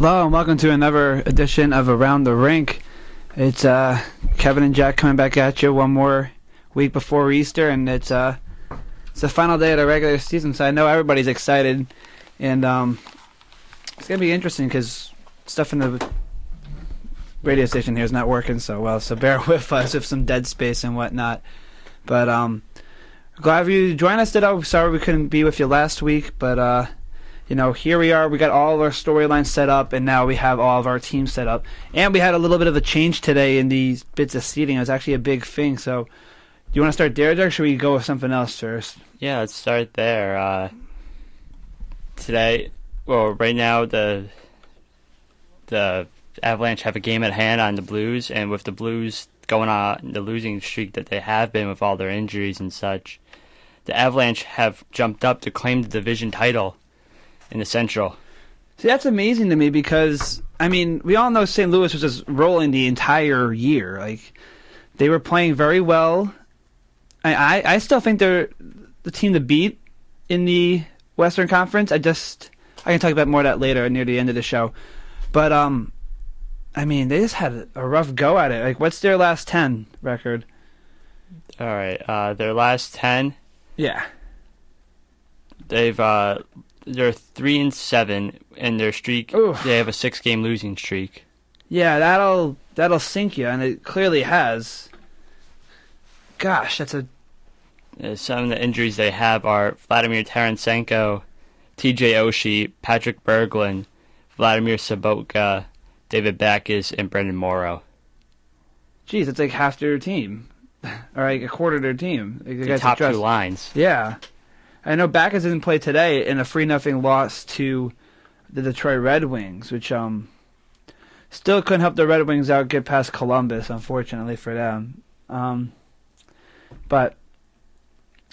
Hello and welcome to another edition of Around the Rink. It's Kevin and Jack coming back at you one more week before Easter, and it's the final day of the regular season, so I know everybody's excited, and it's going to be interesting because stuff in the radio station here is not working so well, so bear with us with some dead space and whatnot. But glad you joined us today. Sorry we couldn't be with you last week, but here we are. We got all of our storylines set up, and now we have all of our teams set up. And we had a little bit of a change today in these bits of seating. It was actually a big thing. So, do you want to start there, Jack, or should we go with something else first? Yeah, let's start there. Right now, the Avalanche have a game at hand on the Blues, and with the Blues going on the losing streak that they have been with all their injuries and such, the Avalanche have jumped up to claim the division title in the Central. See, that's amazing to me because, we all know St. Louis was just rolling the entire year. Like, they were playing very well. I still think they're the team to beat in the Western Conference. I can talk about more of that later near the end of the show. But, they just had a rough go at it. Like, what's their last 10 record? All right, their last 10? Yeah. They're 3-7 in their streak. Oof. They have a 6-game losing streak. Yeah, that'll sink you, and it clearly has. Gosh, that's some of the injuries they have are Vladimir Tarasenko, TJ Oshie, Patrick Berglund, Vladimir Sobotka, David Backes, and Brendan Morrow. Geez, it's like half their team, or like a quarter of their team. The top two lines. Yeah. I know Backes didn't play today in a 3-0 loss to the Detroit Red Wings, which still couldn't help the Red Wings out get past Columbus, unfortunately for them. But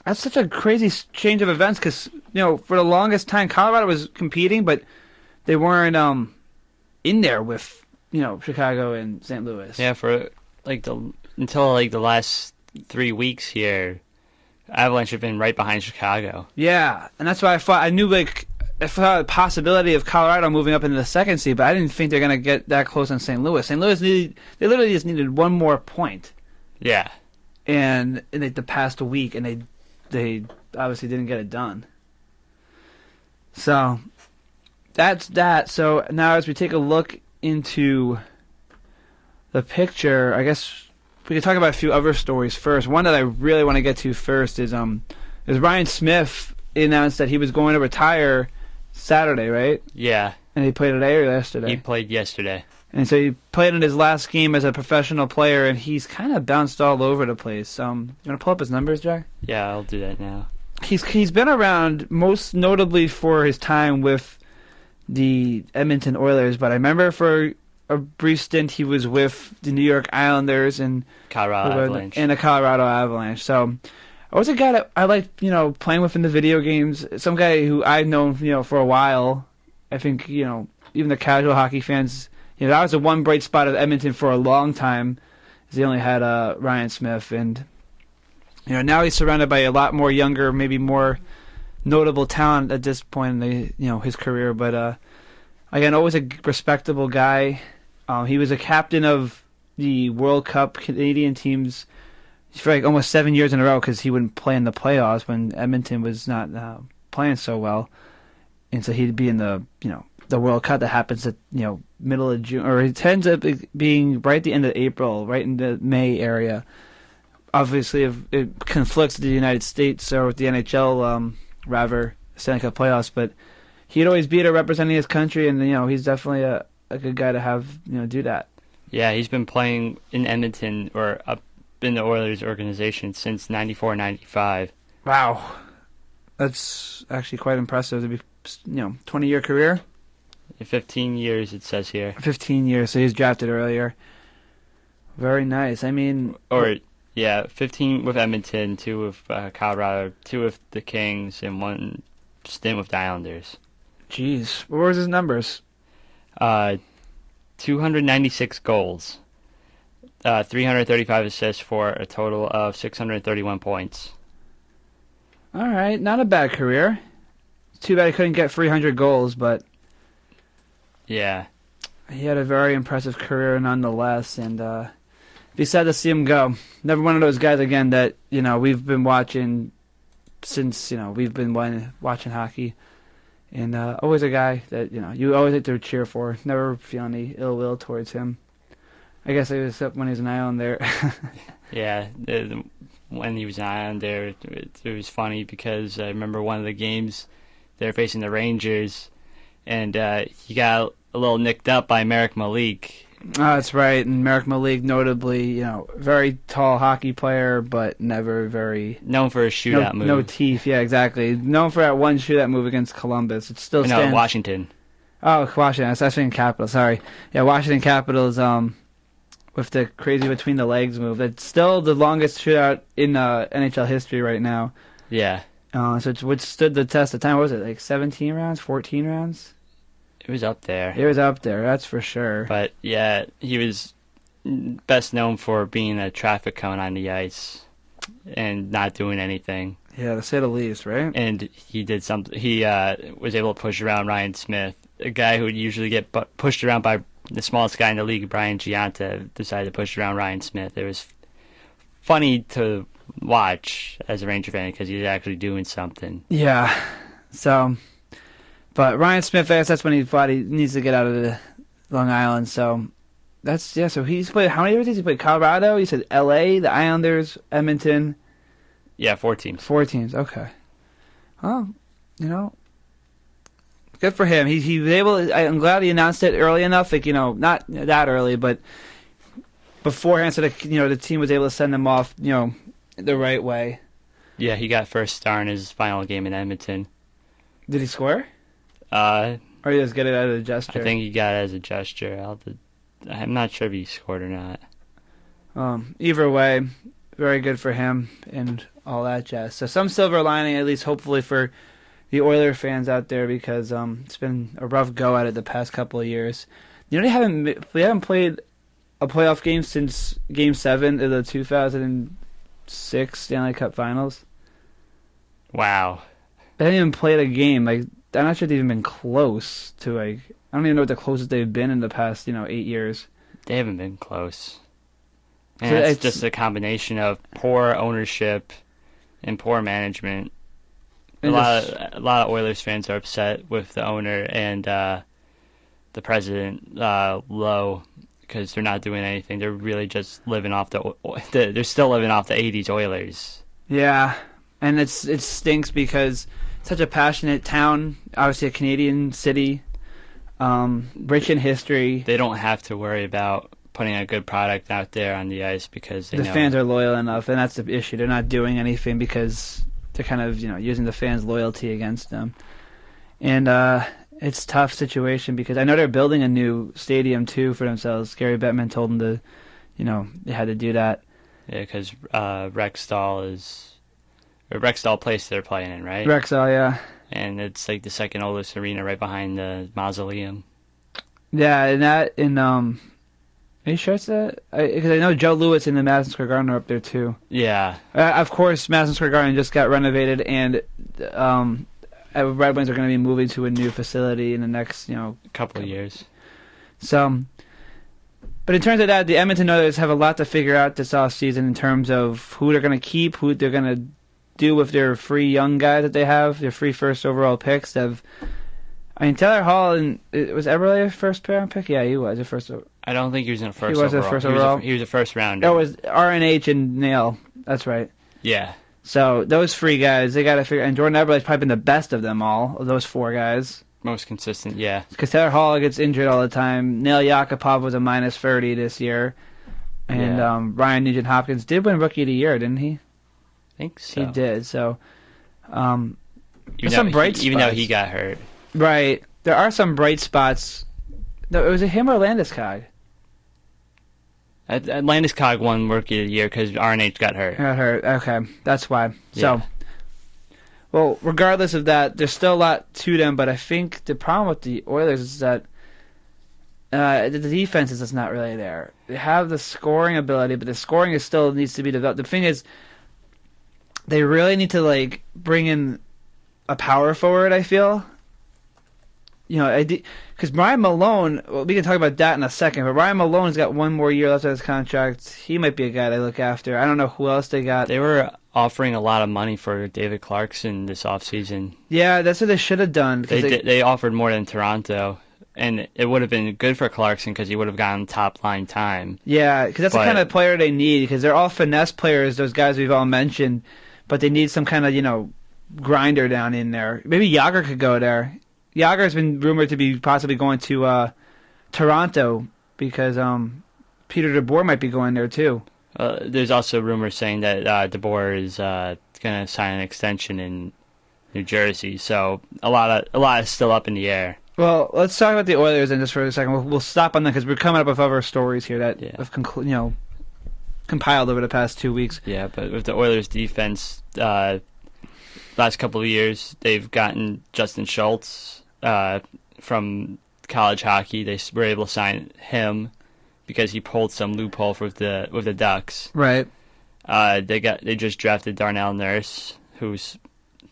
that's such a crazy change of events because, for the longest time, Colorado was competing, but they weren't in there with, Chicago and St. Louis. Yeah, for until the last 3 weeks here, Avalanche have been right behind Chicago. Yeah, and that's why I thought I thought the possibility of Colorado moving up into the second seed, but I didn't think they're going to get that close on St. Louis. St. Louis they literally just needed one more point. Yeah. And in the past week, and they obviously didn't get it done. So that's that. So now as we take a look into the picture, I guess we can talk about a few other stories first. One that I really want to get to first is Ryan Smith announced that he was going to retire Saturday, right? Yeah. And he played today or yesterday? He played yesterday. And so he played in his last game as a professional player, and he's kind of bounced all over the place. You want to pull up his numbers, Jack? Yeah, I'll do that now. He's been around most notably for his time with the Edmonton Oilers, but I remember for a brief stint he was with the New York Islanders and Colorado Avalanche. And the Colorado Avalanche. So I was a guy that I liked, playing with in the video games. Some guy who I've known, for a while. I think, even the casual hockey fans, that was the one bright spot of Edmonton for a long time. Is they only had Ryan Smith, and now he's surrounded by a lot more younger, maybe more notable talent at this point in his career. But Again, always a respectable guy. He was a captain of the World Cup Canadian teams for like almost 7 years in a row because he wouldn't play in the playoffs when Edmonton was not playing so well, and so he'd be in the World Cup that happens at middle of June, or it ends up being right at the end of April, right in the May area. Obviously, if it conflicts with the United States or with the NHL, rather Stanley Cup playoffs, but he'd always be there representing his country, and he's definitely a good guy to have do that. Yeah, he's been playing in Edmonton or up in the Oilers organization since 94-95. Wow, that's actually quite impressive to be 20-year career. 15 years it says here. 15 years, so he was drafted earlier. Very nice. I mean, 15 with Edmonton, 2 with Colorado, 2 with the Kings, and 1 stint with the Islanders. Jeez, what was his numbers? 296 goals, 335 assists for a total of 631 points. All right, not a bad career. Too bad he couldn't get 300 goals, but yeah, he had a very impressive career nonetheless, and be sad to see him go. Never one of those guys again that we've been watching since we've been watching hockey. And always a guy that you always like to cheer for. Never feel any ill will towards him. I guess except when he was an Islander. Yeah, when he was an Islander, it was funny because I remember one of the games they were facing the Rangers, and he got a little nicked up by Merrick Malik. Oh, that's right. And Merrick Malik, notably, very tall hockey player, but never very known for a shootout move. No teeth. Yeah, exactly. Known for that one shootout move against Columbus. It still stands. No, Washington. Oh, Washington. I was thinking Capitals. Sorry. Yeah, Washington Capitals. With the crazy between the legs move. That's still the longest shootout in NHL history right now. Yeah. So it's what stood the test of time. What was it, like 17 rounds, 14 rounds? It was up there. It was up there, that's for sure. But, yeah, he was best known for being a traffic cone on the ice and not doing anything. Yeah, to say the least, right? And he did something. He was able to push around Ryan Smith, a guy who would usually get pushed around by the smallest guy in the league, Brian Giunta, decided to push around Ryan Smith. It was funny to watch as a Ranger fan because he's actually doing something. Yeah, so... But Ryan Smith, I guess that's when he thought he needs to get out of the Long Island. So so he's played, how many years he played? Colorado, you said LA, the Islanders, Edmonton. Yeah, 4 teams. 4 teams, okay. Well, good for him. He was able, I'm glad he announced it early enough, like, not that early, but beforehand so that, the team was able to send him off, the right way. Yeah, he got first star in his final game in Edmonton. Did he score? Or he just get it as a gesture? I think he got it as a gesture. I'm not sure if he scored or not. Either way, very good for him and all that jazz. So some silver lining, at least hopefully for the Oilers fans out there, because it's been a rough go at it the past couple of years. They haven't played a playoff game since Game 7 of the 2006 Stanley Cup Finals. Wow. They haven't even played a game. Like, I'm not sure they've even been close to, like, I don't even know what the closest they've been in the past, 8 years. They haven't been close. And So it's just a combination of poor ownership and poor management. A lot of Oilers fans are upset with the owner and the president, Lowe, because they're not doing anything. They're really just living off they're still living off the 80s Oilers. Yeah, and it stinks because it's such a passionate town, obviously a Canadian city, rich in history. They don't have to worry about putting a good product out there on the ice because the fans are loyal enough, and that's the issue. They're not doing anything because they're kind of using the fans' loyalty against them. And it's a tough situation because I know they're building a new stadium too for themselves. Gary Bettman told them to, they had to do that. Yeah, because Rexall Place they're playing in, right? Rexall, yeah. And it's like the second oldest arena right behind the mausoleum. Yeah, and are you sure it's that? Because I know Joe Louis and the Madison Square Garden are up there too. Yeah. Of course, Madison Square Garden just got renovated, and Red Wings are going to be moving to a new facility in the next, couple of years. So, but in terms of that, the Edmonton Oilers have a lot to figure out this offseason in terms of who they're going to keep, who they're going to do with their free young guys that they have, their free first overall picks. Taylor Hall, was Eberle a first round pick? Yeah, he was a first. I don't think he was in a first overall. He was a first overall? He was a first rounder. That was RNH and Nail. That's right. Yeah. So those free guys, they got to figure. And Jordan Eberle's probably been the best of them all, of those four guys. Most consistent, yeah. Because Taylor Hall gets injured all the time. Nail Yakupov was a minus 30 this year. And Ryan Nugent-Hopkins did win Rookie of the Year, didn't he? I think so. He did. So, even though he got hurt. Right. There are some bright spots. No, it was him or Landeskog? Landeskog won Rookie of the Year because RNH got hurt. Okay. That's why. Yeah. So, well, regardless of that, there's still a lot to them, but I think the problem with the Oilers is that the defense is just not really there. They have the scoring ability, but the scoring still needs to be developed. The thing is, they really need to bring in a power forward, I feel. Because Ryan Malone, we can talk about that in a second, but Ryan Malone's got one more year left of his contract. He might be a guy they look after. I don't know who else they got. They were offering a lot of money for David Clarkson this offseason. Yeah, that's what they should have done. They offered more than Toronto, and it would have been good for Clarkson because he would have gotten top-line time. Yeah, because that's the kind of player they need, because they're all finesse players, those guys we've all mentioned, but they need some kind of, grinder down in there. Maybe Jágr could go there. Jágr's been rumored to be possibly going to Toronto because Peter DeBoer might be going there too. There's also rumors saying that DeBoer is going to sign an extension in New Jersey, so a lot is still up in the air. Well, let's talk about the Oilers just for a second. We'll stop on that because we're coming up with other stories here that have compiled over the past 2 weeks. Yeah, but with the Oilers defense, last couple of years they've gotten Justin Schultz from college hockey. They were able to sign him because he pulled some loophole with the Ducks. Right. They just drafted Darnell Nurse, who's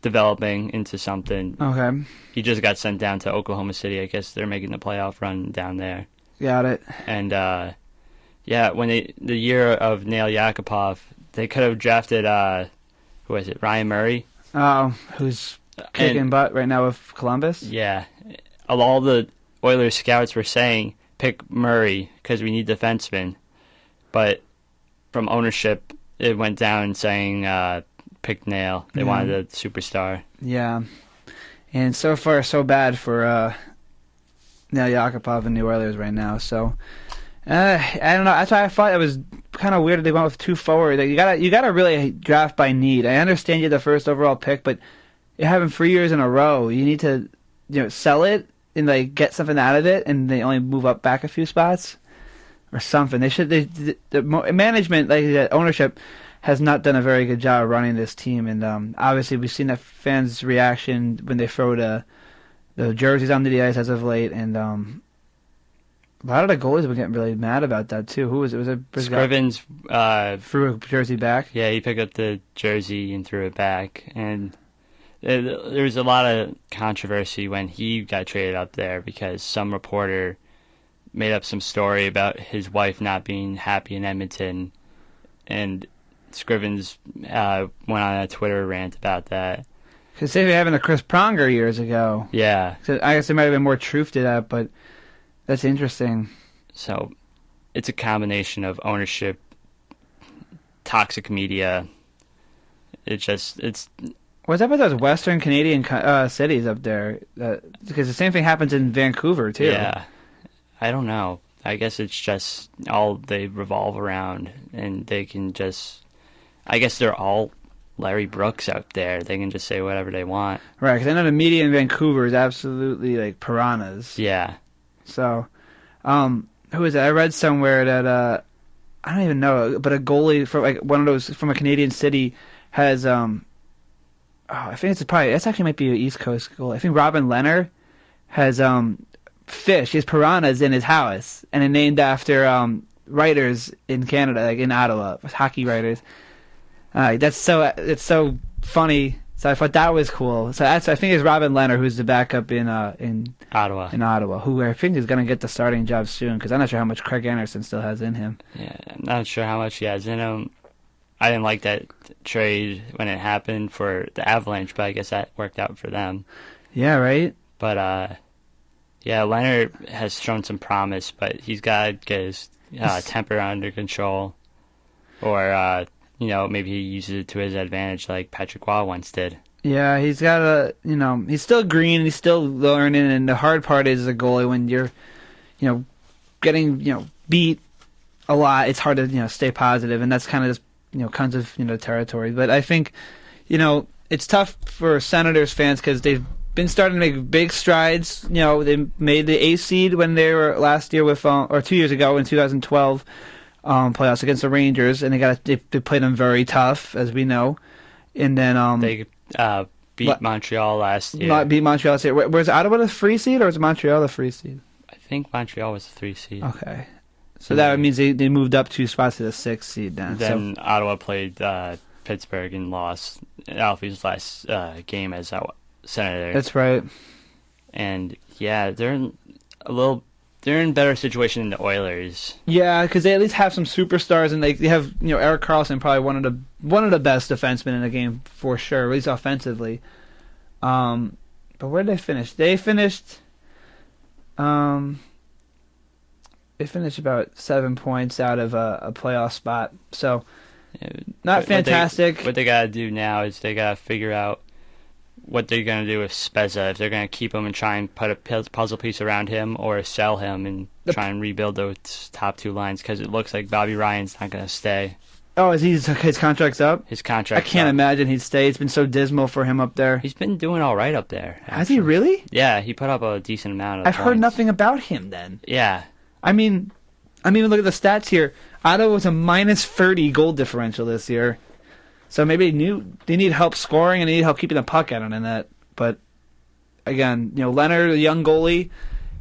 developing into something. Okay. He just got sent down to Oklahoma City. I guess they're making the playoff run down there. Got it. And when the year of Nail Yakupov, they could have drafted who was it? Ryan Murray. Oh, who's kicking butt right now with Columbus? Yeah. All the Oilers scouts were saying, pick Murray because we need defensemen. But from ownership, it went down saying pick Nail. They wanted a superstar. Yeah. And so far, so bad for Nail Yakupov and the Oilers right now. So, I don't know. That's why I thought it was kind of weird that they went with two forward. You gotta really draft by need. I understand you're the first overall pick, but you're having 3 years in a row. You need to, sell it and get something out of it, and they only move up back a few spots or something. The management, ownership, has not done a very good job of running this team, and obviously we've seen the fans' reaction when they throw the jerseys onto the ice as of late, and a lot of the goalies were getting really mad about that too. Who was it? Was it Scrivens threw a jersey back? Yeah, he picked up the jersey and threw it back, and there was a lot of controversy when he got traded up there because some reporter made up some story about his wife not being happy in Edmonton, and Scrivens went on a Twitter rant about that. Because they were having a Chris Pronger years ago. Yeah. So I guess there might have been more truth to that, but that's interesting. So it's a combination of ownership, toxic media. What's up with those Western Canadian cities up there? Because the same thing happens in Vancouver, too. Yeah. I don't know. I guess it's just all they revolve around, and they can just... I guess they're all Larry Brooks out there. They can just say whatever they want. Right, because I know the media in Vancouver is absolutely, piranhas. Yeah. So, who is it? I read somewhere that, I don't even know, but a goalie from, one of those, from a Canadian city has, I think it actually might be an East Coast goalie. I think Robin Leonard has, fish, he has piranhas in his house, and they're named after, writers in Canada, in Ottawa, hockey writers. It's so funny So I thought that was cool. So I think it's Robin Leonard, who's the backup in Ottawa. Who I think is going to get the starting job soon, because I'm not sure how much Craig Anderson still has in him. Yeah, I'm not sure how much he has in him. I didn't like that trade when it happened for the Avalanche, but I guess that worked out for them. Yeah, right? But, yeah, Leonard has shown some promise, but he's got to get his temper under control. Or, maybe he uses it to his advantage like Patrick Waugh once did. Yeah, he's got to, he's still green, he's still learning, and the hard part is as a goalie when you're, getting, beat a lot, it's hard to, stay positive, and that's kind of just, kinds of, territory. But I think, it's tough for Senators fans because they've been starting to make big strides. They made the A seed when they were last year with, or 2 years ago in 2012 playoffs against the Rangers, and they played them very tough, as we know. And then they beat Montreal last year. Beat Montreal last year. Was Ottawa the 3 seed or was Montreal the 3 seed? I think Montreal was the 3 seed. Okay. So that means they moved up 2 spots to the 6 seed then. Then Ottawa played Pittsburgh and lost Alfie's last game as a Senator. That's right. And yeah, they're in better situation than the Oilers. Yeah, because they at least have some superstars, and they have Erik Karlsson, probably one of the best defensemen in the game for sure, at least offensively. But where did they finish? They finished. They finished about 7 points out of a playoff spot, so not fantastic. What they got to do now is they got to figure out what they're going to do with Spezza, if they're going to keep him and try and put a puzzle piece around him, or sell him and try and rebuild those top 2 lines, because it looks like Bobby Ryan's not going to stay. Oh, is his contract's up? His contract's I can't up. imagine he'd stay. It's been so dismal for him up there. He's been doing all right up there. Actually. Has he really? Yeah, he put up a decent amount of I've points. heard nothing about him then. Yeah. I mean, look at the stats here. Ottawa was a minus 30 goal differential this year. So maybe they need help scoring and they need help keeping the puck out on the net. But again, Leonard, a young goalie,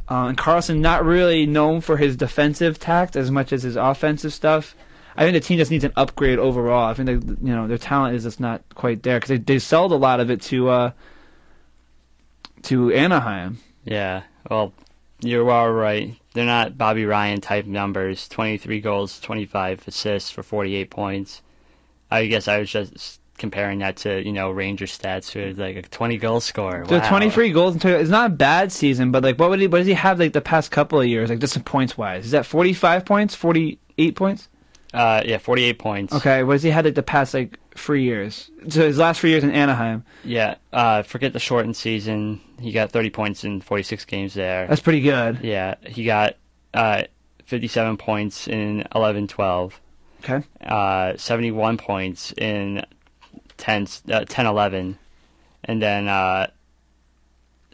and Karlsson not really known for his defensive tact as much as his offensive stuff. I think the team just needs an upgrade overall. I think their talent is just not quite there because they sold a lot of it to Anaheim. Yeah, well, you're all right. They're not Bobby Ryan type numbers. 23 goals, 25 assists for 48 points. I guess I was just comparing that to, Ranger stats who is like a 20-goal scorer. So wow. 23 goals, it's not a bad season, but like what does he have like the past couple of years, like just points-wise? Is that 45 points, 48 points? Yeah, 48 points. Okay, what has he had like the past 3 years? So his last 3 years in Anaheim. Yeah, forget the shortened season. He got 30 points in 46 games there. That's pretty good. Yeah, he got 57 points in 11-12. Okay. 71 points in 10-11. And then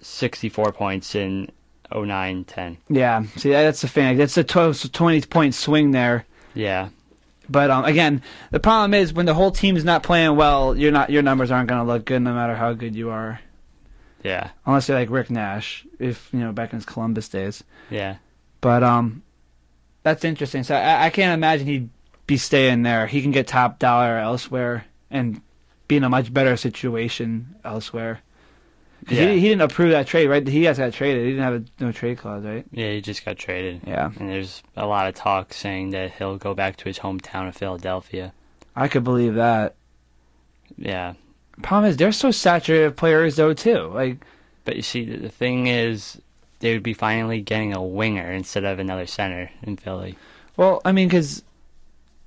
64 points in 09-10. Yeah, see, that's the thing. That's a 20-point swing there. Yeah. But again, the problem is when the whole team is not playing well, your numbers aren't going to look good no matter how good you are. Yeah. Unless you're like Rick Nash, if back in his Columbus days. Yeah. But that's interesting. So I can't imagine he'd be staying there. He can get top dollar elsewhere and be in a much better situation elsewhere. Yeah. He didn't approve that trade, right? He guys got traded. He didn't have no trade clause, right? Yeah, he just got traded. Yeah. And there's a lot of talk saying that he'll go back to his hometown of Philadelphia. I could believe that. Yeah. Problem is, they're so saturated of players, though, too. But you see, the thing is, they would be finally getting a winger instead of another center in Philly. Well, I mean, because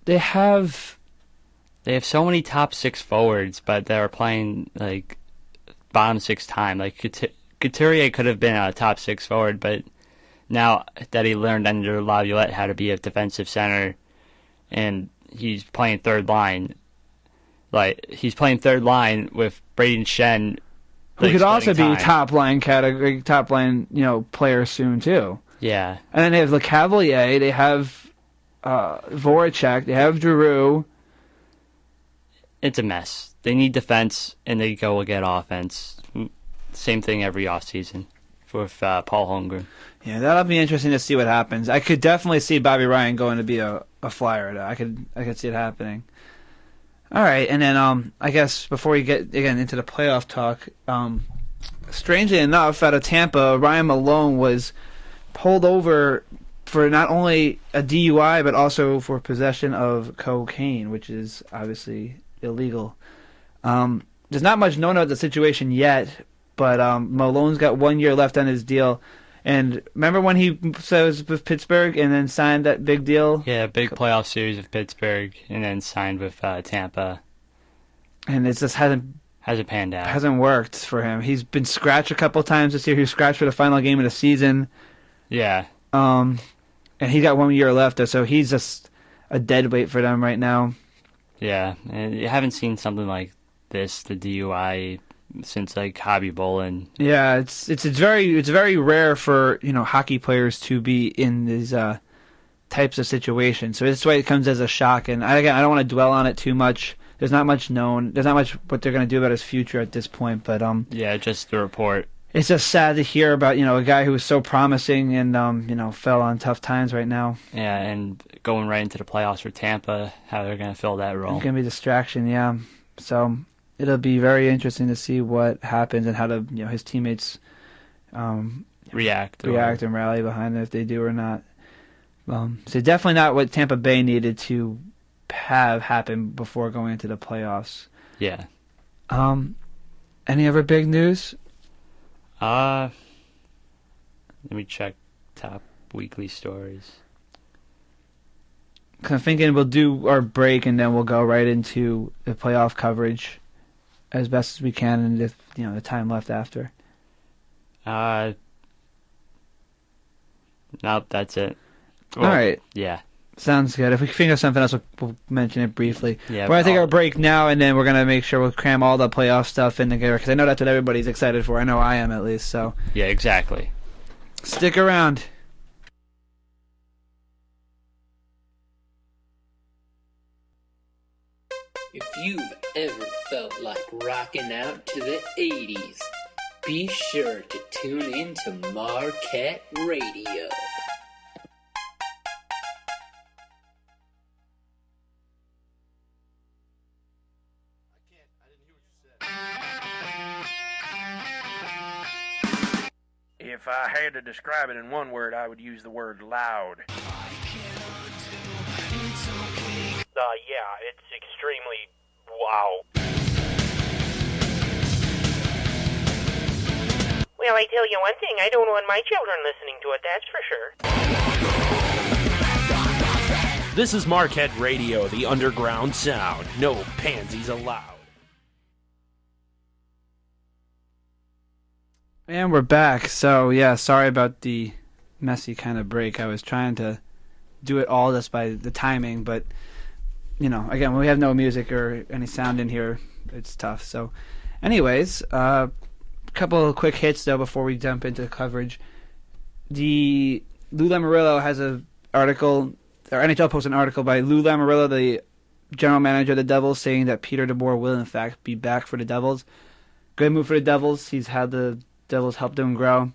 they have so many top 6 forwards, but they're playing, bottom 6 time. Couturier could have been a top 6 forward, but now that he learned under Laviolette how to be a defensive center, and he's playing third line, he's playing third line with Braden Shen, who could also be top line category, top line, player soon too. Yeah. And then they have LeCavalier, they have Voracek, they have Giroux. It's a mess. They need defense, and they go get offense. Same thing every offseason with Paul Holmgren. Yeah, that'll be interesting to see what happens. I could definitely see Bobby Ryan going to be a Flyer. I could see it happening. All right, and then I guess before we get again into the playoff talk, strangely enough, out of Tampa, Ryan Malone was pulled over for not only a DUI but also for possession of cocaine, which is obviously illegal. There's not much known about the situation yet, but Malone's got 1 year left on his deal. And remember when he was with Pittsburgh and then signed that big deal? Yeah, big playoff series with Pittsburgh and then signed with Tampa. And it just hasn't panned out. Hasn't worked for him. He's been scratched a couple times this year. He was scratched for the final game of the season. Yeah. And he got 1 year left, so he's just a dead weight for them right now. Yeah, and you haven't seen something like this, the DUI, since like Hobby Bolin. Yeah, it's very rare for hockey players to be in these types of situations. So that's why it comes as a shock. And I don't want to dwell on it too much. There's not much known. There's not much what they're going to do about his future at this point. But yeah, just the report. It's just sad to hear about a guy who was so promising and fell on tough times right now. Yeah, and going right into the playoffs for Tampa, how they're going to fill that role. It's going to be a distraction, yeah. So it'll be very interesting to see what happens and how his teammates react and rally behind it if they do or not. So definitely not what Tampa Bay needed to have happen before going into the playoffs. Yeah. Any other big news? Let me check top weekly stories. I'm thinking we'll do our break and then we'll go right into the playoff coverage as best as we can, and if the time left after. Nope, that's it. All right. Yeah. Sounds good. If we think of something else, we'll mention it briefly. Yeah, we're going to take our break now, and then we're going to make sure we'll cram all the playoff stuff in together, because I know that's what everybody's excited for. I know I am, at least. So yeah, exactly. Stick around. If you've ever felt like rocking out to the 80s, be sure to tune in to Marquette Radio. If I had to describe it in one word, I would use the word loud. Yeah, it's extremely wow. Well, I tell you one thing, I don't want my children listening to it, that's for sure. This is Marquette Radio, the underground sound. No pansies allowed. And we're back. So, yeah, sorry about the messy kind of break. I was trying to do it all just by the timing, but, again, when we have no music or any sound in here, it's tough. So, anyways, a couple of quick hits, though, before we jump into the coverage. Lou Lamoriello has an article, or NHL posted an article by Lou Lamoriello, the general manager of the Devils, saying that Peter DeBoer will, in fact, be back for the Devils. Good move for the Devils. He's had the Devils helped him grow,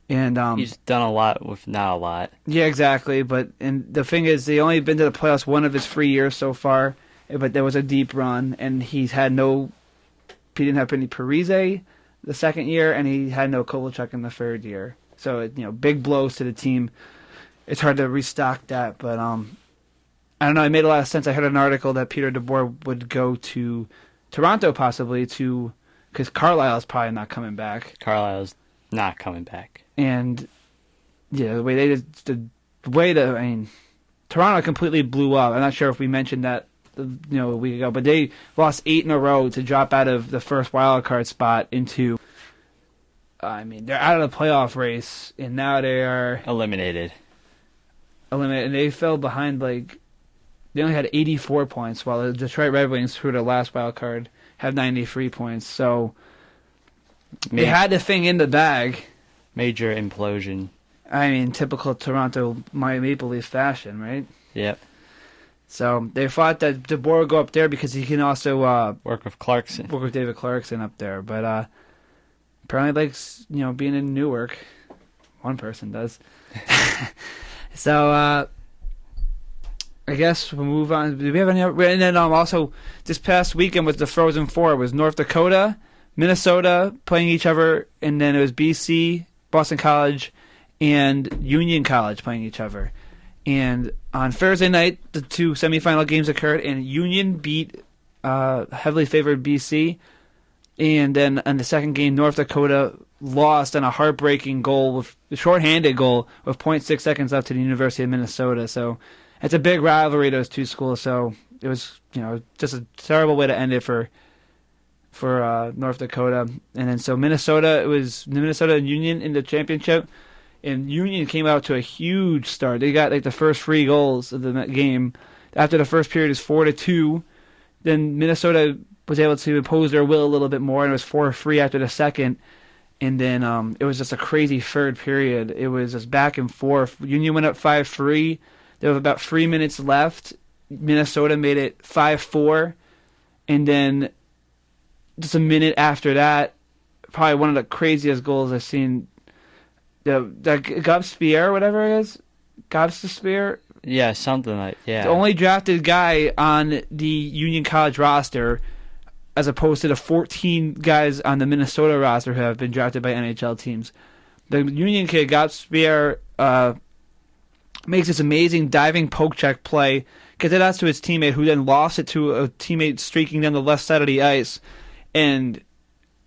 and he's done a lot with not a lot. Yeah, exactly. But the thing is, they only been to the playoffs one of his 3 years so far. But there was a deep run, and he's had no. He didn't have any Parise the second year, and he had no Kovalchuk in the third year. So big blows to the team. It's hard to restock that, but I don't know. It made a lot of sense. I heard an article that Peter DeBoer would go to Toronto possibly because Carlisle's probably not coming back. Carlisle's not coming back. And yeah, the way Toronto completely blew up. I'm not sure if we mentioned that a week ago, but they lost 8 in a row to drop out of the first wild card spot into. They're out of the playoff race, and now they are eliminated. And they fell behind they only had 84 points, while the Detroit Red Wings, who were the last wild card, have 93 points. So they had the thing in the bag. Major implosion. Typical Toronto Maple Leaf fashion, right? Yep. So they thought that DeBoer would go up there because he can also work with Clarkson. Work with David Clarkson up there. But apparently likes, being in Newark. One person does. So I guess we'll move on. Do we have any other? And then also, this past weekend was the Frozen Four. It was North Dakota, Minnesota playing each other, and then it was BC, Boston College, and Union College playing each other. And on Thursday night, the two semifinal games occurred, and Union beat heavily favored BC. And then in the second game, North Dakota lost on a heartbreaking goal, with a shorthanded goal, with 0.6 seconds left to the University of Minnesota. So it's a big rivalry, those two schools. So it was, just a terrible way to end it for North Dakota. And then so Minnesota, it was Minnesota and Union in the championship. And Union came out to a huge start. They got the first 3 goals of the game. After the first period is 4-2. Then Minnesota was able to impose their will a little bit more, and it was 4-3 after the second. And then it was just a crazy third period. It was just back and forth. Union went up 5-3. There was about 3 minutes left. Minnesota made it 5-4. And then just a minute after that, probably one of the craziest goals I've seen. The Gobspier, whatever it is. Gobspier? Yeah, something like, yeah. The only drafted guy on the Union College roster, as opposed to the 14 guys on the Minnesota roster who have been drafted by NHL teams. The Union kid, Gobspier, makes this amazing diving poke check play, gets it out to his teammate, who then lost it to a teammate streaking down the left side of the ice, and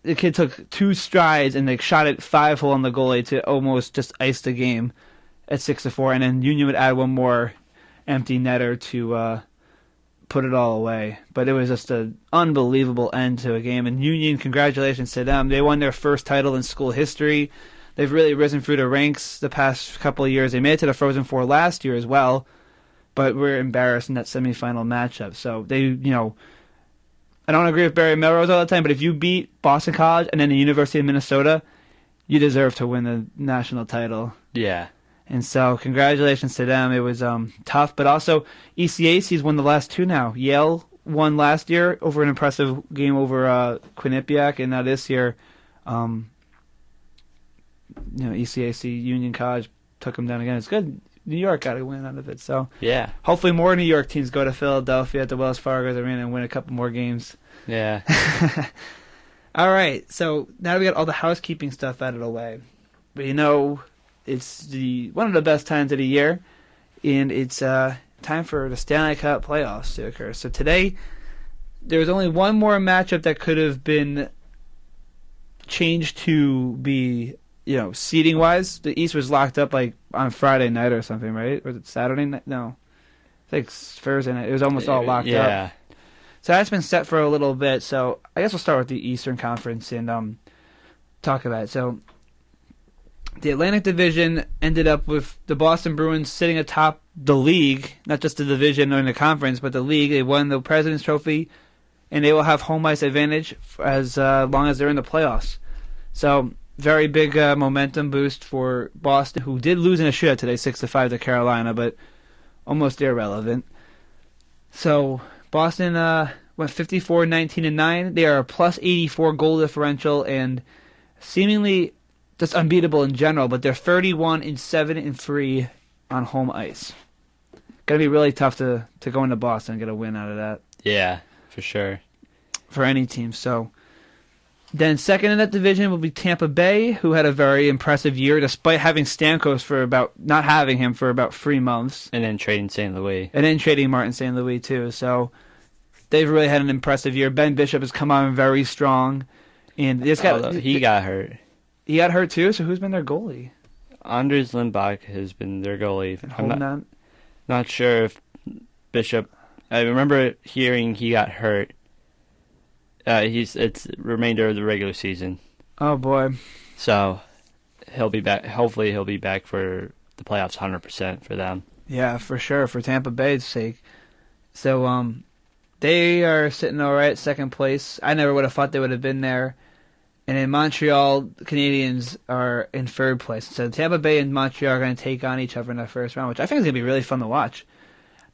the kid took 2 strides and shot it 5-hole on the goalie to almost just ice the game at 6-4, and then Union would add one more empty netter to put it all away. But it was just an unbelievable end to a game. And Union, congratulations to them. They won their first title in school history. They've really risen through the ranks the past couple of years. They made it to the Frozen Four last year as well, but were embarrassed in that semifinal matchup. So they, I don't agree with Barry Melrose all the time, but if you beat Boston College and then the University of Minnesota, you deserve to win the national title. Yeah. And so congratulations to them. It was tough, but also ECAC's won the last 2 now. Yale won last year over an impressive game over Quinnipiac, and now this year, ECAC Union College took them down again. It's good. New York got a win out of it. So yeah, hopefully more New York teams go to Philadelphia at the Wells Fargo Arena and win a couple more games. Yeah. All right. So now we got all the housekeeping stuff out of the way. But it's one of the best times of the year, and it's time for the Stanley Cup playoffs to occur. So today, there's only one more matchup that could have been changed to be, seeding wise. The East was locked up on Friday night or something, right? Or was it Saturday night? No, it's Thursday night. It was almost all locked up. So that's been set for a little bit. So I guess we'll start with the Eastern Conference and talk about it. So the Atlantic Division ended up with the Boston Bruins sitting atop the league, not just the division or the conference, but the league. They won the President's Trophy, and they will have home ice advantage as long as they're in the playoffs. So very big momentum boost for Boston, who did lose in a shootout today, 6-5 to Carolina, but almost irrelevant. So Boston went 54-19-9. They are a plus 84 goal differential and seemingly just unbeatable in general, but they're 31-7-3 on home ice. Gonna be really tough to go into Boston and get a win out of that. Yeah, for sure. For any team. So then second in that division will be Tampa Bay, who had a very impressive year despite having Stamkos not having him for about 3 months. And then trading St. Louis. And then trading Martin St. Louis too. So they've really had an impressive year. Ben Bishop has come on very strong. And he got hurt. He got hurt too, so who's been their goalie? Anders Lindbach has been their goalie. I'm not sure if Bishop... I remember hearing he got hurt. It's remainder of the regular season. Oh, boy. So he'll be back. Hopefully he'll be back for the playoffs 100% for them. Yeah, for sure, for Tampa Bay's sake. So they are sitting all right at second place. I never would have thought they would have been there. And in Montreal, the Canadiens are in third place. So Tampa Bay and Montreal are going to take on each other in the first round, which I think is going to be really fun to watch.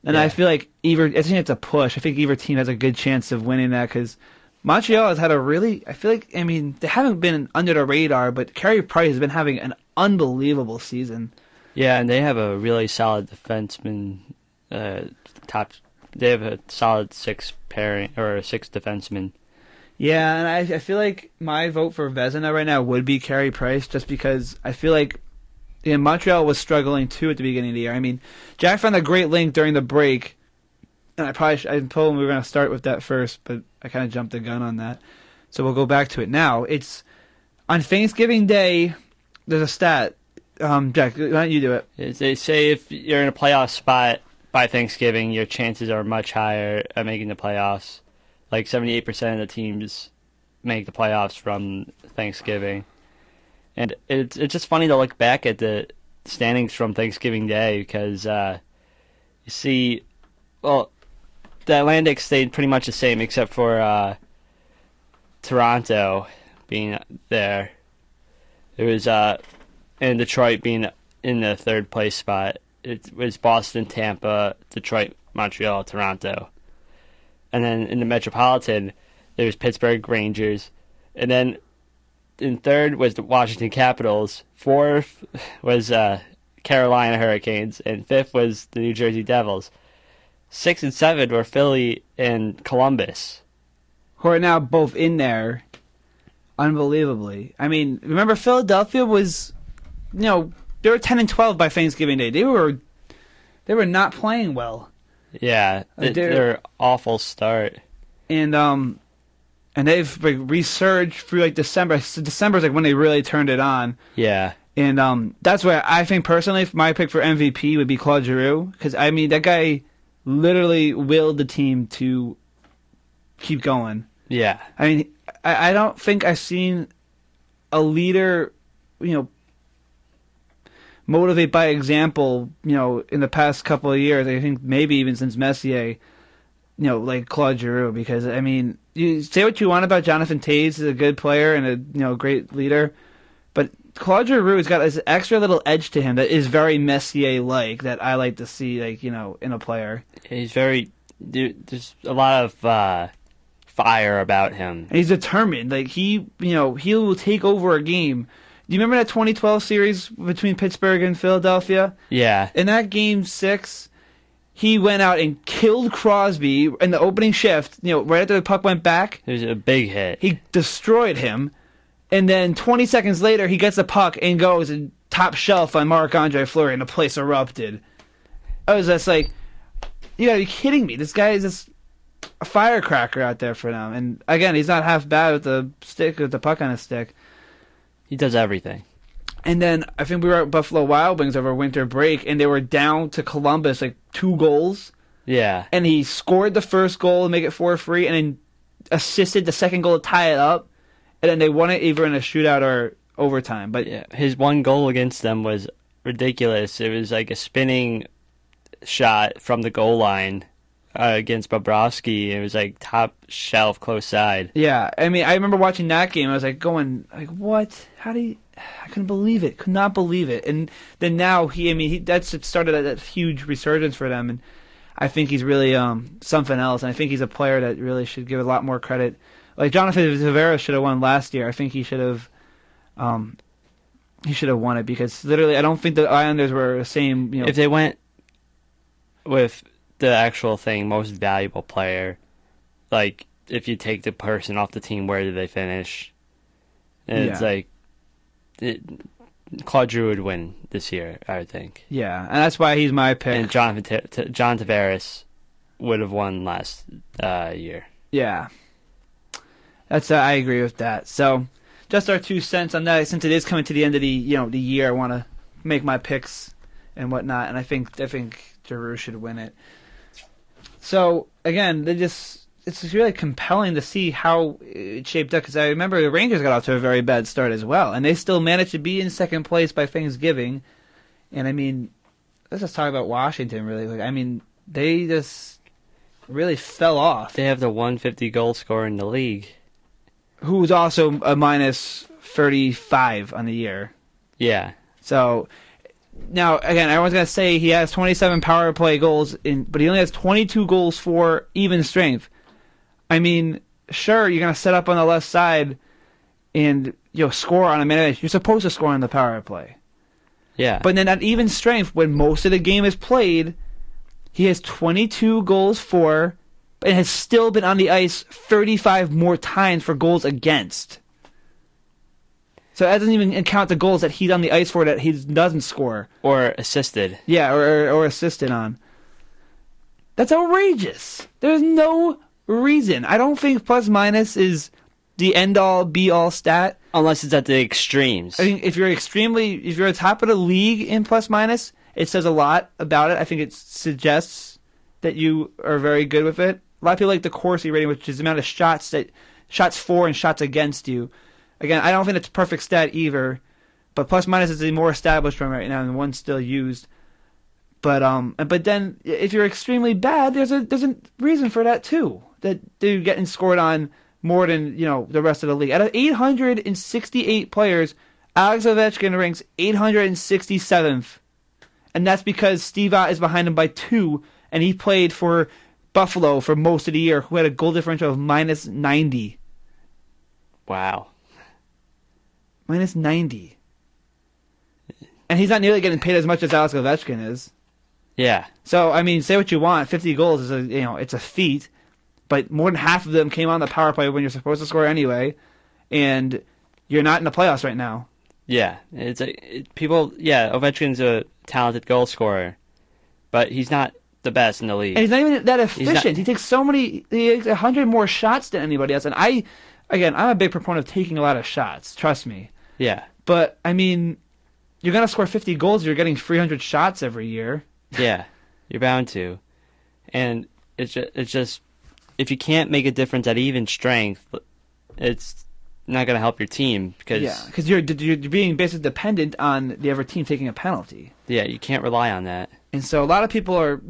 And I feel like I think it's a push. I think either team has a good chance of winning that because Montreal has had they haven't been under the radar, but Carey Price has been having an unbelievable season. Yeah, and they have a really solid defenseman top. They have a solid six defensemen. Yeah, and I feel like my vote for Vezina right now would be Carey Price, just because I feel like Montreal was struggling too at the beginning of the year. I mean, Jack found a great link during the break, and I told him we were going to start with that first, but I kind of jumped the gun on that. So we'll go back to it now. It's on Thanksgiving Day. There's a stat. Jack, why don't you do it? They say if you're in a playoff spot by Thanksgiving, your chances are much higher at making the playoffs. Like 78% of the teams make the playoffs from Thanksgiving. And it's just funny to look back at the standings from Thanksgiving Day because you see, well, the Atlantic stayed pretty much the same except for Toronto being there. It was and Detroit being in the third place spot. It was Boston, Tampa, Detroit, Montreal, Toronto. And then in the Metropolitan, there was Pittsburgh Rangers. And then in third was the Washington Capitals. Fourth was Carolina Hurricanes. And fifth was the New Jersey Devils. 6 and 7 were Philly and Columbus. Who are now both in there, unbelievably. I mean, remember Philadelphia was, they were 10 and 12 by Thanksgiving Day. They were not playing well. Yeah, they're awful start. And they've resurged through like December. So December's like when they really turned it on. Yeah. And that's why I think personally my pick for MVP would be Claude Giroux, because I mean that guy literally willed the team to keep going. Yeah. I mean, I don't think I've seen a leader, motivate by example, in the past couple of years. I think maybe even since Messier, like Claude Giroux. Because, I mean, you say what you want about Jonathan Toews, he's a good player and a great leader, but Claude Giroux has got this extra little edge to him that is very Messier-like that I like to see, in a player. He's there's a lot of fire about him. And he's determined. Like, he will take over a game. Do you remember that 2012 series between Pittsburgh and Philadelphia? Yeah. In that game 6, he went out and killed Crosby in the opening shift, right after the puck went back. It was a big hit. He destroyed him. And then 20 seconds later, he gets the puck and goes and top shelf on Marc-Andre Fleury, and the place erupted. I was just like, you gotta be kidding me. This guy is just a firecracker out there for them. And again, he's not half bad with the puck on his stick. He does everything. And then I think we were at Buffalo Wild Wings over winter break, and they were down to Columbus 2 goals. Yeah. And he scored the first goal to make it 4-3, and then assisted the second goal to tie it up. And then they won it either in a shootout or overtime. But yeah, his one goal against them was ridiculous. It was like a spinning shot from the goal line against Bobrovsky. It was like top shelf, close side. Yeah, I mean, I remember watching that game. I was what? How do you? I couldn't believe it. Could not believe it. And then now that's it started that huge resurgence for them. And I think he's really something else. And I think he's a player that really should give a lot more credit. Like Jonathan Tavares should have won last year. I think he should have. He should have won it because literally, I don't think the Islanders were the same. If they went with the actual thing, most valuable player, like if you take the person off the team, where do they finish? And it's Claude Giroux would win this year, I would think. Yeah, and that's why he's my pick. And John Tavares would have won last year. Yeah, that's I agree with that. So, just our 2 cents on that. Since it is coming to the end of the the year, I want to make my picks and whatnot, and I think Giroux should win it. So again, it's really compelling to see how it shaped up, because I remember the Rangers got off to a very bad start as well, and they still managed to be in second place by Thanksgiving. And I mean, let's just talk about Washington really quick. I mean, they just really fell off. They have the 150 goal scorer in the league, who's also a minus 35 on the year. Yeah. So now, again, everyone's going to say he has 27 power play goals, but he only has 22 goals for even strength. I mean, sure, you're going to set up on the left side and score on a minute. You're supposed to score on the power play. Yeah. But then at even strength, when most of the game is played, He has 22 goals for, and has still been on the ice 35 more times for goals against. So that doesn't even count the goals that he's on the ice for that he doesn't score. Or assisted. Yeah, or assisted on. That's outrageous. There's no reason. I don't think plus minus is the end-all, be-all stat. Unless it's at the extremes. I think if you're at top of the league in plus minus, it says a lot about it. I think it suggests that you are very good with it. A lot of people like the Corsi rating, which is the amount of shots for and shots against you. Again, I don't think it's a perfect stat either, but plus minus is a more established one right now and one still used. But then if you're extremely bad, there's a reason for that too. That you're getting scored on more than the rest of the league. Out of 868 players, Alex Ovechkin ranks 867th, and that's because Steve Ott is behind him by 2, and he played for Buffalo for most of the year, who had a goal differential of minus 90. Wow. Minus 90. And he's not nearly getting paid as much as Alex Ovechkin is. Yeah. So, I mean, say what you want. 50 goals is it's a feat, but more than half of them came on the power play when you're supposed to score anyway, and you're not in the playoffs right now. Yeah. Ovechkin's a talented goal scorer, but he's not the best in the league. And he's not even that efficient. He takes he takes 100 more shots than anybody else. And I'm a big proponent of taking a lot of shots. Trust me. Yeah. But, I mean, you're going to score 50 goals. You're getting 300 shots every year. Yeah. You're bound to. And it's just, if you can't make a difference at even strength, it's not going to help your team. Because you're being basically dependent on the other team taking a penalty. Yeah, you can't rely on that. And so a lot of people are,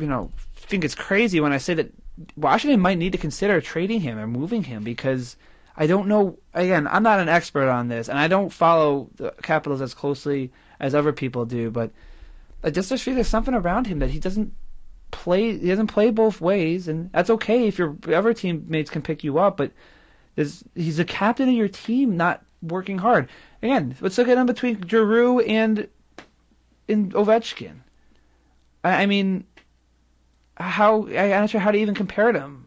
think it's crazy when I say that Washington might need to consider trading him or moving him because I don't know. Again, I'm not an expert on this, and I don't follow the Capitals as closely as other people do. But I just feel there's something around him that he doesn't play. He doesn't play both ways, and that's okay if your other teammates can pick you up. But he's the captain of your team, not working hard. Again, let's look at him between Giroux and Ovechkin. I mean, I'm not sure how to even compare them.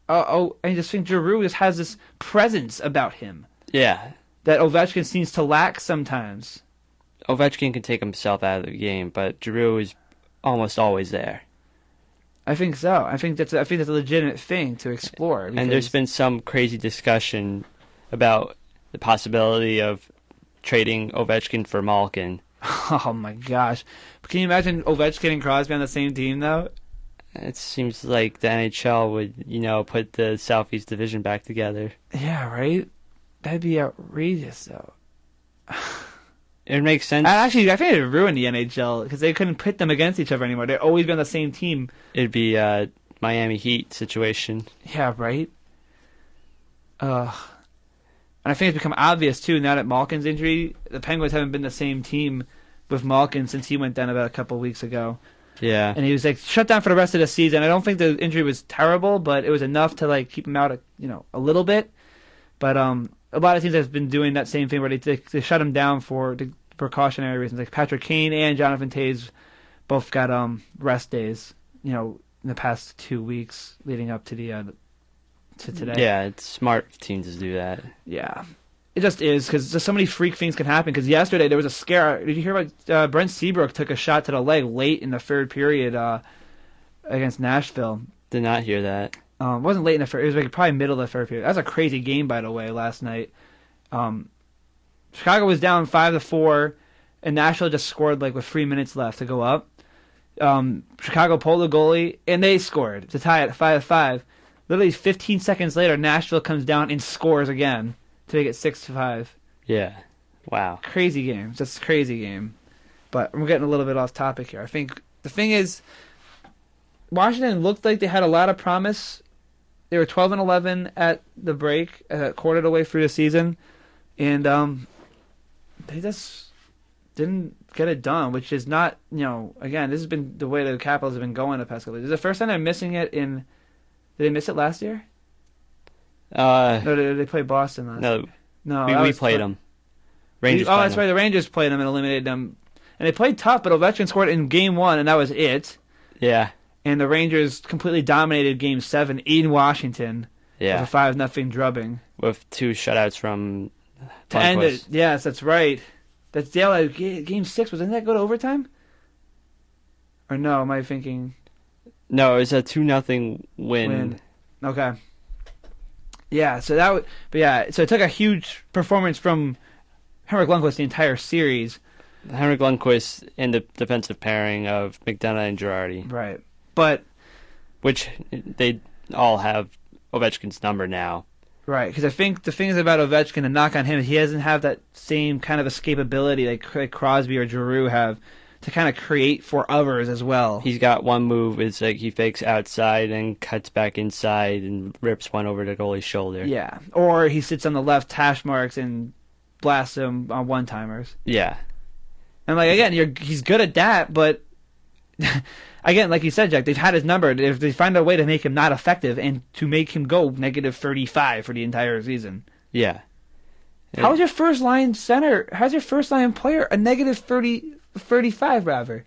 I just think Giroux just has this presence about him. Yeah. That Ovechkin seems to lack sometimes. Ovechkin can take himself out of the game, but Giroux is almost always there. I think so. I think that's a legitimate thing to explore. And there's been some crazy discussion about the possibility of trading Ovechkin for Malkin. Oh my gosh. But can you imagine Ovechkin and Crosby on the same team though? It seems like the NHL would, put the Southeast Division back together. Yeah, right? That'd be outrageous, though. It makes sense. Actually, I think it would ruin the NHL because they couldn't pit them against each other anymore. They'd always be on the same team. It'd be a Miami Heat situation. Yeah, right? And I think it's become obvious, too, now that Malkin's injury, the Penguins haven't been the same team with Malkin since he went down about a couple weeks ago. Yeah. And he was shut down for the rest of the season. I don't think the injury was terrible, but it was enough to keep him out a little bit. But a lot of teams have been doing that same thing where they shut him down for the precautionary reasons. Like Patrick Kane and Jonathan Toews both got rest days, in the past 2 weeks leading up to to today. Yeah, it's smart for teams to do that. Yeah. It just is, because just so many freak things can happen. Because yesterday there was a scare. Did you hear about Brent Seabrook took a shot to the leg late in the third period against Nashville? Did not hear that. It wasn't late in the third. It was probably middle of the third period. That was a crazy game, by the way, last night. Chicago was down 5-4, and Nashville just scored with 3 minutes left to go up. Chicago pulled the goalie, and they scored to tie it 5-5. Literally 15 seconds later, Nashville comes down and scores again to make it 6-5. Yeah. Wow. Crazy game. Just a crazy game. But we're getting a little bit off topic here. I think the thing is, Washington looked like they had a lot of promise. They were 12-11 at the break, a quarter of the way through the season, and they just didn't get it done, which is not, again, this has been the way the Capitals have been going the past couple of years. This is the first time they're missing it did they miss it last year? No, did they play Boston last year? No, we played them. Rangers. That's right. The Rangers played them and eliminated them, and they played tough. But Ovechkin scored in game 1, and that was it. Yeah. and the Rangers completely dominated Game 7 in Washington with a 5-0 drubbing. With 2 shutouts from to end it. Yes, that's right. That's Game 6. Didn't that go to overtime? Or no, am I thinking? No, it was a 2-0 win. Okay. Yeah, so so it took a huge performance from Henrik Lundqvist the entire series. Henrik Lundqvist in the defensive pairing of McDonough and Girardi. Right. But which they all have Ovechkin's number now. Right, because I think the thing is about Ovechkin, the knock on him, he doesn't have that same kind of escapability like Crosby or Giroux have to kind of create for others as well. He's got one move, it's like he fakes outside and cuts back inside and rips one over the goalie's shoulder. Yeah, or he sits on the left hash marks and blasts them on one-timers. Yeah. And like again, he's good at that, but again, like you said, Jack, they've had his number. If they find a way to make him not effective and to make him go -35 for the entire season. Yeah. How's your first line center? How's your first line player a -35 rather?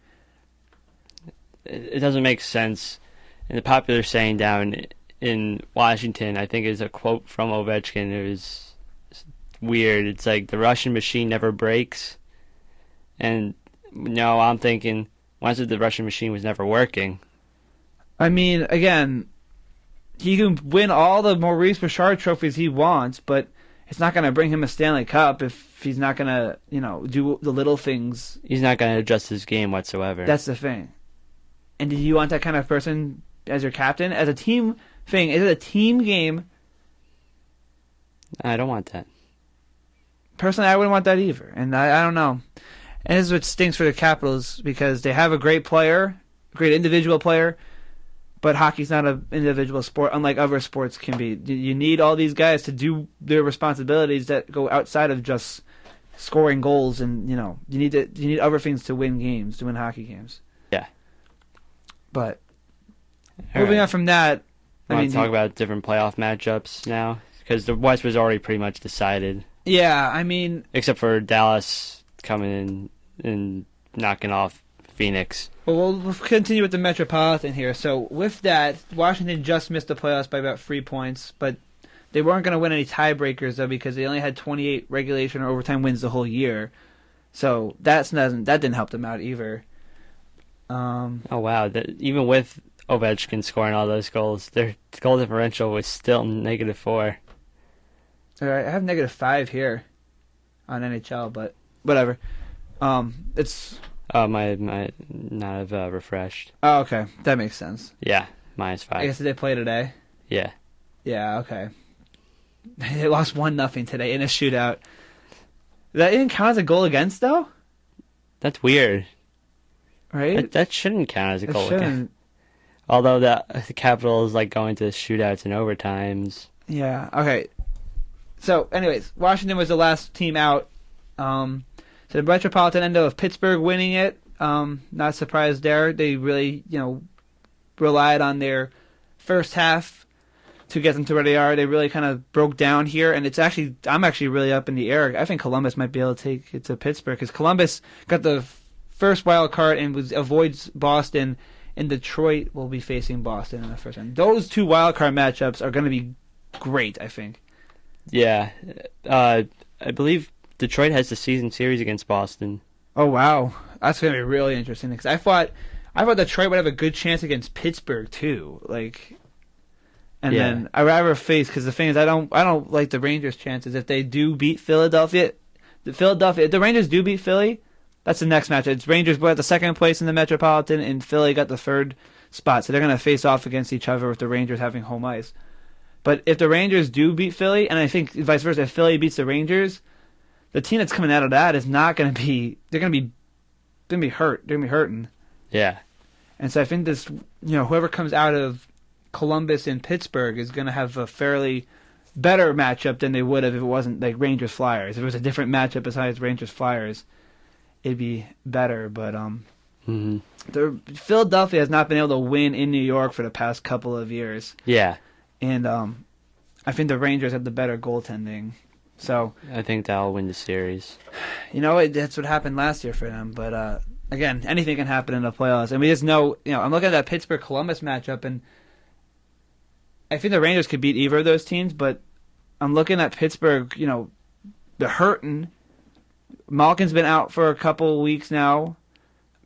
It doesn't make sense. And the popular saying down in Washington, I think, is a quote from Ovechkin. It was weird. It's like the Russian machine never breaks. And no, I'm thinking, why is it the Russian machine was never working? I mean, again, he can win all the Maurice Bouchard trophies he wants, but it's not going to bring him a Stanley Cup if he's not going to, do the little things. He's not going to adjust his game whatsoever. That's the thing. And do you want that kind of person as your captain? As a team thing, is it a team game? I don't want that. Personally, I wouldn't want that either. And I don't know. And this is what stinks for the Capitals because they have a great player, a great individual player, but hockey's not an individual sport, unlike other sports can be. You need all these guys to do their responsibilities that go outside of just scoring goals, and you need other things to win games, to win hockey games. Yeah. But moving on from that, I want to talk about different playoff matchups now because the West was already pretty much decided. Yeah, I mean, except for Dallas coming in and knocking off Phoenix. Well, we'll continue with the Metropolitan here. So with that, Washington just missed the playoffs by about 3 points, but they weren't going to win any tiebreakers though because they only had 28 regulation or overtime wins the whole year. So that didn't help them out either. Oh wow! Even with Ovechkin scoring all those goals, their goal differential was still -4. All right, I have -5 here on NHL, but whatever. It's. My not have refreshed. Oh, okay. That makes sense. Yeah, -5. I guess they play today. Yeah. Yeah, okay. They lost 1-0 today in a shootout. That didn't count as a goal against, though? That's weird. Right? That shouldn't count as a goal against. Although the Capitals like going to shootouts and overtimes. Yeah, okay. So, anyways, Washington was the last team out. So the Metropolitan ended up with Pittsburgh winning it. Not surprised there. They really, relied on their first half to get them to where they are. They really kind of broke down here, and I'm actually really up in the air. I think Columbus might be able to take it to Pittsburgh because Columbus got the first wild card and avoids Boston, and Detroit will be facing Boston in the first round. Those 2 wild card matchups are going to be great, I think. Yeah, I believe Detroit has the season series against Boston. Oh wow, that's gonna be really interesting because I thought Detroit would have a good chance against Pittsburgh too. Then I rather face because the thing is I don't like the Rangers' chances if they do beat Philadelphia. If the Rangers do beat Philly, that's the next match. It's Rangers were at the second place in the Metropolitan and Philly got the third spot, so they're gonna face off against each other with the Rangers having home ice. But if the Rangers do beat Philly, and I think vice versa, if Philly beats the Rangers, the team that's coming out of that is not going to be. They're going to be hurt. They're going to be hurting. Yeah. And so I think this, whoever comes out of Columbus and Pittsburgh is going to have a fairly better matchup than they would have if it wasn't like Rangers Flyers. If it was a different matchup besides Rangers Flyers, it'd be better. But Philadelphia has not been able to win in New York for the past couple of years. Yeah. And I think the Rangers have the better goaltending. So I think that'll win the series. That's what happened last year for them. But again, anything can happen in the playoffs. And we just know, I'm looking at that Pittsburgh-Columbus matchup, and I think the Rangers could beat either of those teams, but I'm looking at Pittsburgh, they're hurting. Malkin's been out for a couple weeks now.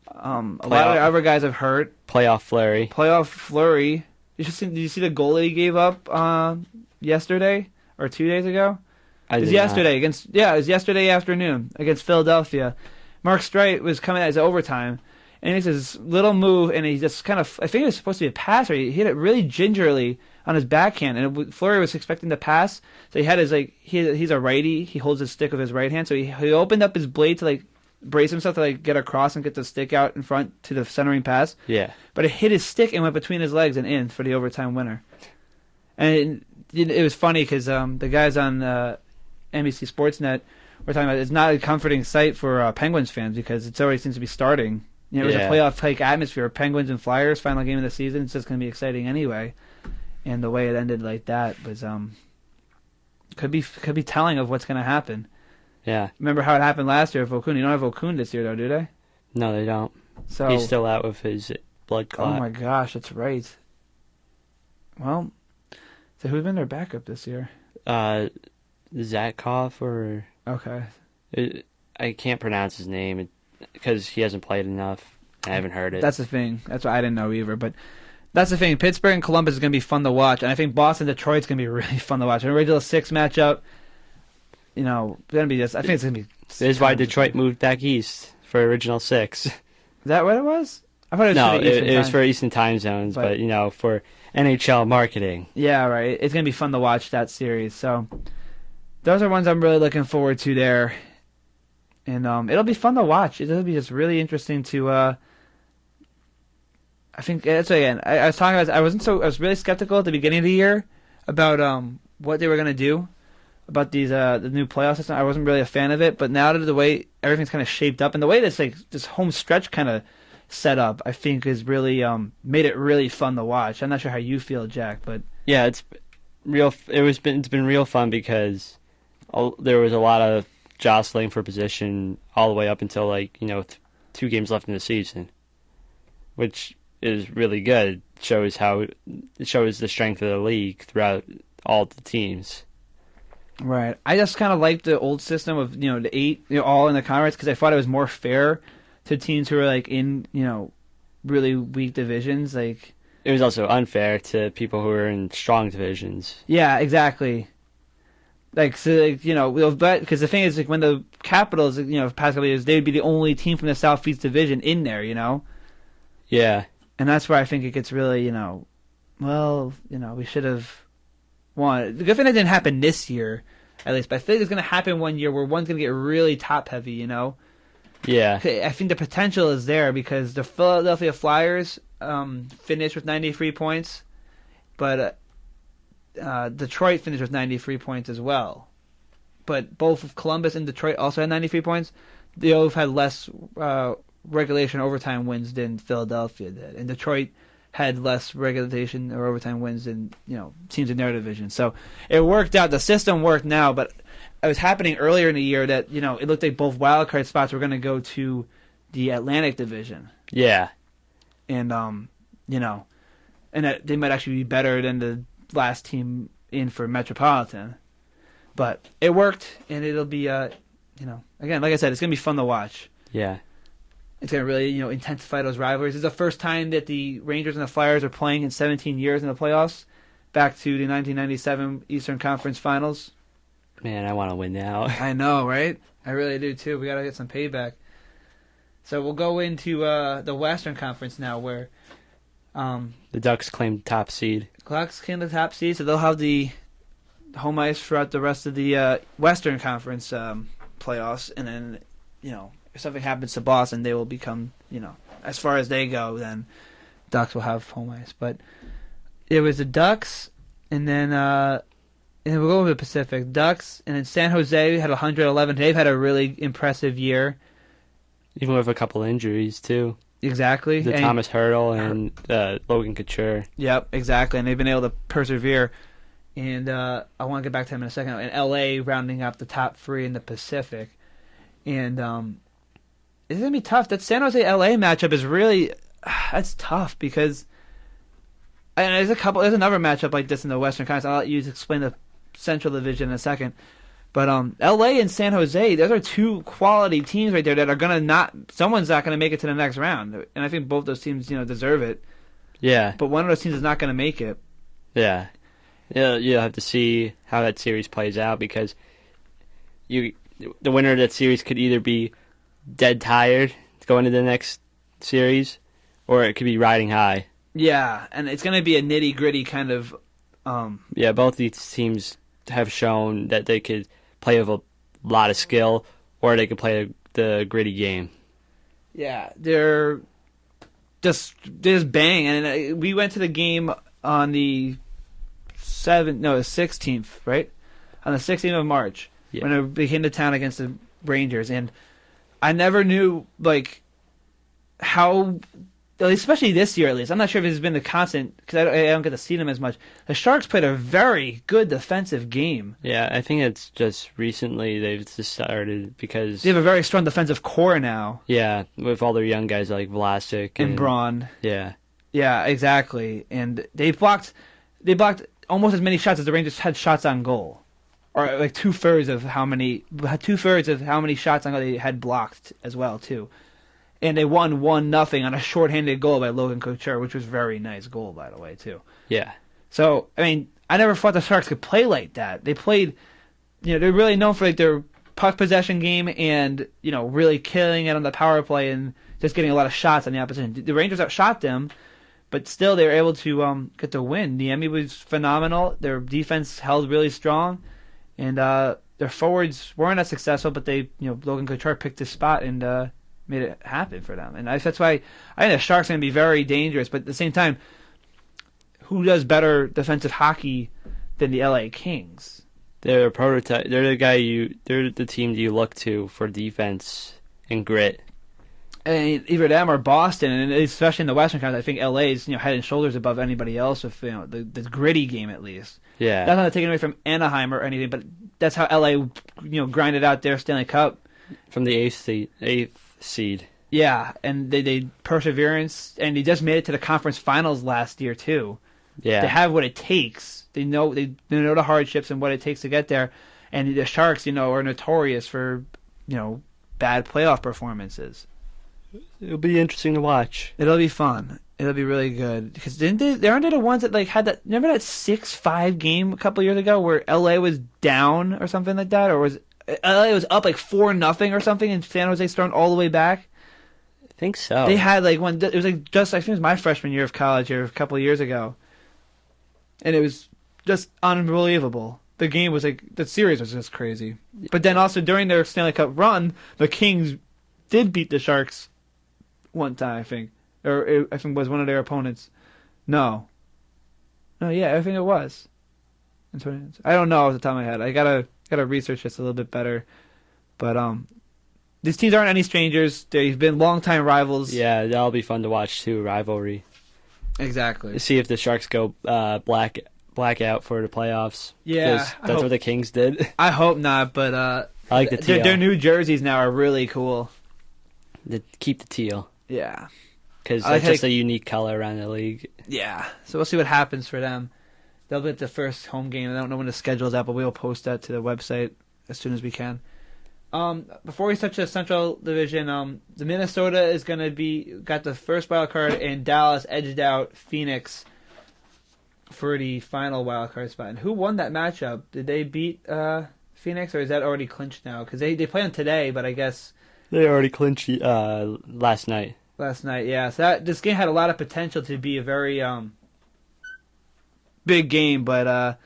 A lot of the other guys have hurt. Playoff flurry. Did you see the goal that he gave up yesterday or 2 days ago? It was yesterday afternoon against Philadelphia. Mark Streit was coming at his overtime, and he makes this little move, and he just kind of, I think it was supposed to be a passer. He hit it really gingerly on his backhand, and Fleury was expecting to pass, so he had his, he's a righty, he holds his stick with his right hand, so he opened up his blade to, brace himself to, get across and get the stick out in front to the centering pass. Yeah. But it hit his stick and went between his legs and in for the overtime winner. And it was funny because the guys on NBC Sportsnet were talking about it's not a comforting sight for Penguins fans because it already seems to be starting. It was a playoff-like atmosphere. Penguins and Flyers, final game of the season. It's just going to be exciting anyway. And the way it ended like that was could be telling of what's going to happen. Yeah. Remember how it happened last year with Okun? You don't have Okun this year, though, do they? No, they don't. So he's still out with his blood clot. Oh my gosh, that's right. Well, so who's been their backup this year? Zatkov or... Okay. I can't pronounce his name because he hasn't played enough. I haven't heard it. That's the thing. That's what I didn't know either, but... That's the thing. Pittsburgh and Columbus is going to be fun to watch, and I think Boston-Detroit's going to be really fun to watch. An original 6 matchup, going to be just. I think it's going to be. This is why Detroit moved back east for original 6. Is that what it was? I thought it was for Eastern time zones, but for NHL marketing. Yeah, right. It's going to be fun to watch that series. So those are ones I'm really looking forward to there, and it'll be fun to watch. It'll be just really interesting to. I think that's again. I was talking about. I was really skeptical at the beginning of the year about what they were gonna do about these the new playoff system. I wasn't really a fan of it, but now that the way everything's kind of shaped up and the way this home stretch kind of set up, I think is really made it really fun to watch. I'm not sure how you feel, Jack, but yeah, it's real. It's been real fun because there was a lot of jostling for position all the way up until 2 games left in the season, which is really good. It shows the strength of the league throughout all the teams. Right. I just kind of like the old system of the 8 all in the conference because I thought it was more fair to teams who are in really weak divisions. It was also unfair to people who are in strong divisions. Yeah, exactly. Because the thing is when the Capitals past couple of years they would be the only team from the Southeast Division in there. Yeah. And that's where I think it gets really, we should have won. The good thing that didn't happen this year, at least. But I think it's going to happen one year where one's going to get really top-heavy, Yeah. I think the potential is there because the Philadelphia Flyers finished with 93 points, but Detroit finished with 93 points as well. But both Columbus and Detroit also had 93 points. They both had less... regulation overtime wins than Philadelphia did, and Detroit had less regulation or overtime wins than teams in their division. So it worked out. The system worked now, but it was happening earlier in the year that it looked like both wildcard spots were going to go to the Atlantic Division. Yeah, and and that they might actually be better than the last team in for Metropolitan, but it worked, and it'll be again, like I said, it's going to be fun to watch. Yeah. It's going to really, intensify those rivalries. It's the first time that the Rangers and the Flyers are playing in 17 years in the playoffs, back to the 1997 Eastern Conference Finals. Man, I want to win now. I know, right? I really do, too. We got to get some payback. So we'll go into the Western Conference now, where... the Ducks claim top seed. Ducks claim the top seed, so they'll have the home ice throughout the rest of the Western Conference playoffs, and then, if something happens to Boston, they will become, as far as they go, then Ducks will have home ice. But it was the Ducks, and then we'll go over the Pacific. Ducks, and then San Jose had 111. They've had a really impressive year. Even with a couple injuries, too. Exactly. Thomas Hertl and Logan Couture. Yep, exactly. And they've been able to persevere. And I want to get back to them in a second. And LA rounding up the top 3 in the Pacific. And it's going to be tough. That San Jose-LA matchup is really that's tough because and there's another matchup like this in the Western Conference. I'll let you explain the Central Division in a second. But LA and San Jose, those are two quality teams right there that are gonna someone's not gonna make it to the next round, and I think both those teams deserve it. Yeah. But one of those teams is not gonna make it. Yeah. You'll have to see how that series plays out because the winner of that series could either be dead tired going to the next series, or it could be riding high. Yeah, and it's gonna be a nitty gritty kind of. Yeah, both these teams have shown that they could play with a lot of skill, or they could play the gritty game. Yeah, they're just bang. And we went to the game on the 16th, right? On the 16th of March, when they came to town against the Rangers, and I never knew how. Especially this year, at least. I'm not sure if it's been the constant, because I don't get to see them as much. The Sharks played a very good defensive game. Yeah, I think it's just recently they've just started because... They have a very strong defensive core now. Yeah, with all their young guys like Vlasic and Braun. Yeah. Yeah, exactly. And they blocked almost as many shots as the Rangers had shots on goal. Or like two-thirds of how many shots on goal they had blocked as well, too. And they won 1-0 on a shorthanded goal by Logan Couture, which was a very nice goal, by the way, too. Yeah. So, I mean, I never thought the Sharks could play like that. They played, they're really known for their puck possession game and, really killing it on the power play and just getting a lot of shots on the opposition. The Rangers outshot them, but still they were able to get the win. Niemi was phenomenal. Their defense held really strong, and their forwards weren't as successful, but Logan Couture picked his spot and made it happen for them. And that's why I think the Sharks are going to be very dangerous. But at the same time, who does better defensive hockey than the LA Kings? They're a prototype. They're the team you look to for defense and grit. And either them or Boston, and especially in the Western Conference, I think LA is head and shoulders above anybody else with the gritty game at least. Yeah, that's not taken away from Anaheim or anything, but that's how LA grinded out their Stanley Cup from the eighth seed. Yeah, and they perseverance, and they just made it to the conference finals last year too. Yeah, they have what it takes. They know the hardships and what it takes to get there. And the Sharks, are notorious for bad playoff performances. It'll be interesting to watch. It'll be fun. It'll be really good because aren't they the ones that had that? Remember that 6-5 game a couple years ago where LA was down or something like that, or was LA was up 4-0 or something, and San Jose stormed all the way back. I think so. They had one. It was just I think it was my freshman year of college or a couple of years ago, and it was just unbelievable. The game was the series was just crazy. But then also during their Stanley Cup run, the Kings did beat the Sharks one time, I think, or I think it was one of their opponents. No, yeah, I think it was. I don't know off the top of my head. I gotta research this a little bit better, but these teams aren't any strangers. They've been longtime rivals. Yeah, that'll be fun to watch too. Rivalry. Exactly. See if the Sharks go blackout for the playoffs. Yeah, that's what the Kings did. I hope not, but I like the teal. Their new jerseys now are really cool. Keep the teal. Yeah, because that's just a unique color around the league. Yeah, so we'll see what happens for them. They'll be at the first home game. I don't know when the schedule is out, but we'll post that to the website as soon as we can. Before we touch the Central Division, the Minnesota is going to got the first wild card, and Dallas edged out Phoenix for the final wild card spot. And who won that matchup? Did they beat Phoenix, or is that already clinched now? Because they play on today, but I guess they already clinched last night. Last night, yeah. So this game had a lot of potential to be a very big game, but I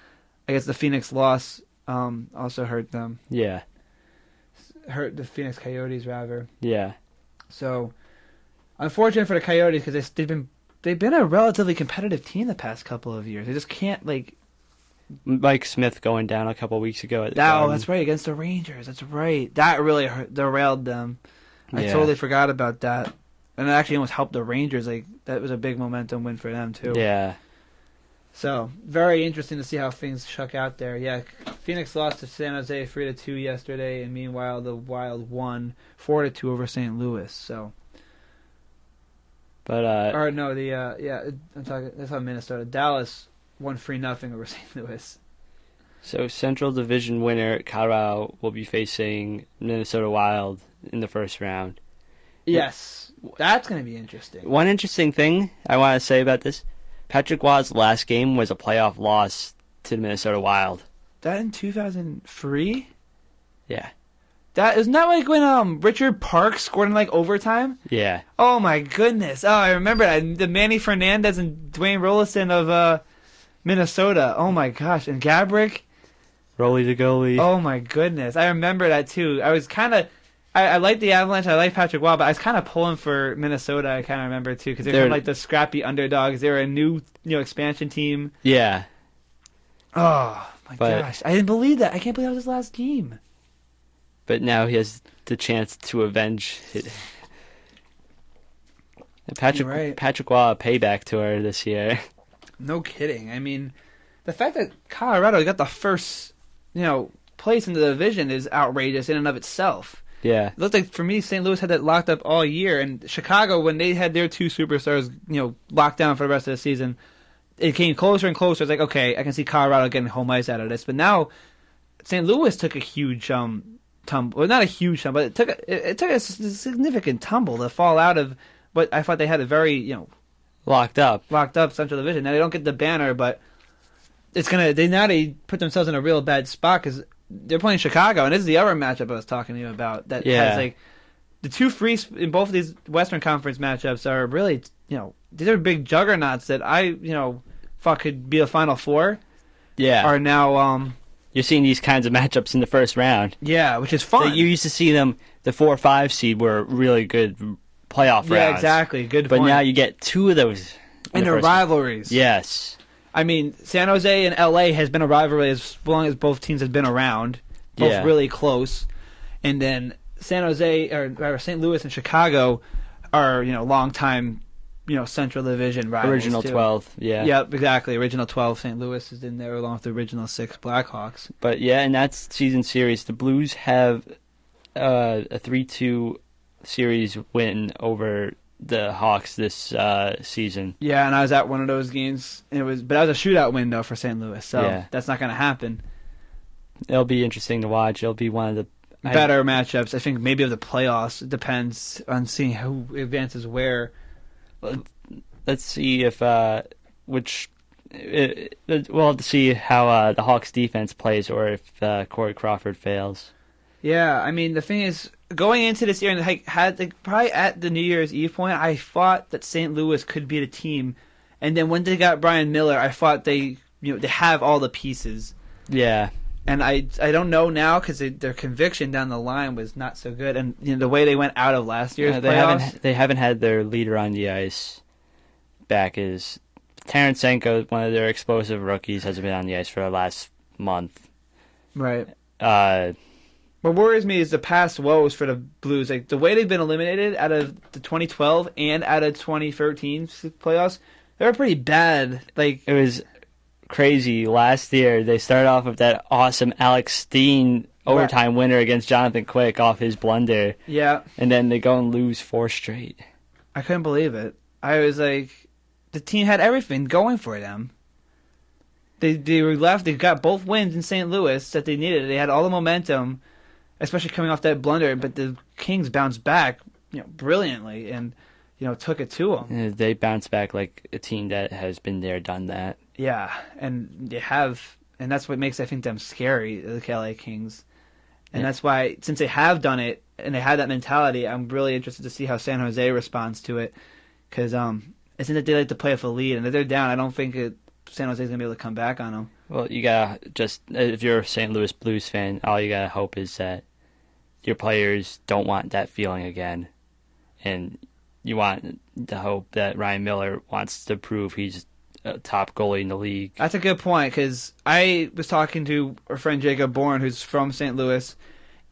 guess the Phoenix loss also hurt them. Yeah. Hurt the Phoenix Coyotes, rather. Yeah. So, unfortunate for the Coyotes because they've been a relatively competitive team the past couple of years. They just can't Mike Smith going down a couple of weeks ago. That's right, against the Rangers. That's right. That really derailed them. I totally forgot about that. And it actually almost helped the Rangers. That was a big momentum win for them, too. Yeah. So, very interesting to see how things shook out there. Yeah, Phoenix lost to San Jose 3-2 yesterday, and meanwhile the Wild won 4-2 over St. Louis. So, But I'm talking. That's how Minnesota. Dallas won 3-0 over St. Louis. So Central Division winner Colorado will be facing Minnesota Wild in the first round. Yes, that's going to be interesting. One interesting thing I want to say about this, Patrick Waugh's last game was a playoff loss to the Minnesota Wild. That in 2003? Yeah. Isn't that like when Richard Parks scored in like overtime? Yeah. Oh my goodness! Oh, I remember that. The Manny Fernandez and Dwayne Rollison of Minnesota. Oh my gosh! And Gabrick. Rolly the goalie. Oh my goodness! I remember that too. I was kind of. I like the Avalanche. I like Patrick Waugh, but I was kind of pulling for Minnesota. I kind of remember too because they're kind of like the scrappy underdogs. They were a new, expansion team. Yeah. Oh my gosh! I didn't believe that. I can't believe that was his last game. But now he has the chance to avenge it. Patrick Waugh payback tour this year. No kidding. I mean, the fact that Colorado got the first, place in the division is outrageous in and of itself. Yeah. It looked like, for me, St. Louis had that locked up all year. And Chicago, when they had their two superstars, locked down for the rest of the season, it came closer and closer. It's like, okay, I can see Colorado getting home ice out of this. But now, St. Louis took a huge tumble. Well, not a huge tumble, but it took a significant tumble to fall out of what I thought they had a very, locked up Central Division. Now, they don't get the banner, but they put themselves in a real bad spot because they're playing Chicago, and this is the other matchup I was talking to you about that has like the two frees in both of these Western Conference matchups are really, these are big juggernauts that I, thought could be a Final Four. Yeah. Are now you're seeing these kinds of matchups in the first round. Yeah, which is fun. So you used to see them, the 4 or 5 seed were really good playoff rounds. Yeah, exactly. Good point. But now you get 2 of those. And they're rivalries. Yes. I mean, San Jose and LA has been a rivalry as long as both teams have been around. Both really close. And then San Jose, or St. Louis and Chicago are, long-time, Central Division rivals. Original too. 12, yeah. Yep, exactly. Original 12, St. Louis is in there along with the original 6 Blackhawks. But yeah, in that season series, the Blues have a 3-2 series win over the Hawks this season. Yeah, and I was at one of those games. But that was a shootout win, though, for St. Louis, so that's not going to happen. It'll be interesting to watch. It'll be one of the better matchups. I think maybe of the playoffs. It depends on seeing who advances where. Let's see if we'll have to see how the Hawks defense plays, or if Corey Crawford fails. Yeah, I mean the thing is, going into this year, and probably at the New Year's Eve point, I thought that St. Louis could be the team, and then when they got Brian Miller, I thought they have all the pieces. Yeah. And I don't know now because their conviction down the line was not so good, and the way they went out of last year's playoffs. They haven't had their leader on the ice back. Is Tarasenko, one of their explosive rookies, hasn't been on the ice for the last month. Right. What worries me is the past woes for the Blues. Like the way they've been eliminated out of the 2012 and out of 2013 playoffs, they were pretty bad. Like it was crazy. Last year, they started off with that awesome Alex Steen overtime winner against Jonathan Quick off his blunder. Yeah. And then they go and lose 4 straight. I couldn't believe it. I was like, the team had everything going for them. They were left. They got both wins in St. Louis that they needed. They had all the momentum, especially coming off that blunder. But the Kings bounced back, brilliantly, and took it to them. They bounced back like a team that has been there, done that. Yeah, and they have, and that's what makes, I think, them scary, the LA Kings. And that's why, since they have done it, and they have that mentality, I'm really interested to see how San Jose responds to it. Because it's that they like to play off a lead, and if they're down, I don't think San Jose's going to be able to come back on them. Well, you got to if you're a St. Louis Blues fan, all you got to hope is that your players don't want that feeling again. And you want to hope that Ryan Miller wants to prove he's a top goalie in the league. That's a good point, because I was talking to our friend Jacob Bourne, who's from St. Louis,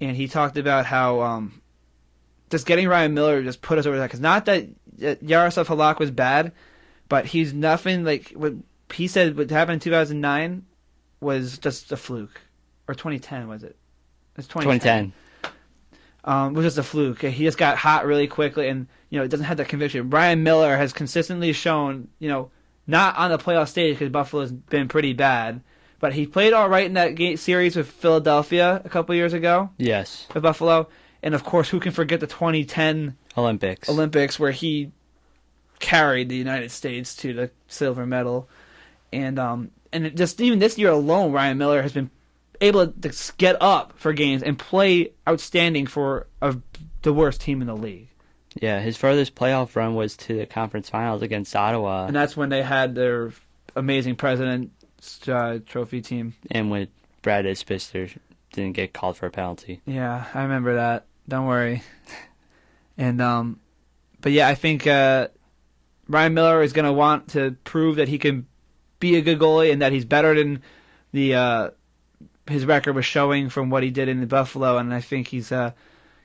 and he talked about how just getting Ryan Miller just put us over that. Because not that Yaroslav Halak was bad, but he's nothing like what he said what happened in 2009 was just a fluke. or 2010 was it? It's 2010. Was just a fluke. He just got hot really quickly, and it doesn't have that conviction. Brian Miller has consistently shown, not on the playoff stage because Buffalo's been pretty bad, but he played all right in that series with Philadelphia a couple years ago. Yes. With Buffalo, and of course, who can forget the 2010 Olympics where he carried the United States to the silver medal, and just even this year alone, Ryan Miller has been able to get up for games and play outstanding for the worst team in the league. Yeah, his furthest playoff run was to the conference finals against Ottawa. And that's when they had their amazing President's Trophy team. And when Brad Ispister didn't get called for a penalty. Yeah, I remember that. Don't worry. And but yeah, I think Ryan Miller is going to want to prove that he can be a good goalie and that he's better than his record was showing from what he did in Buffalo, and I think he's going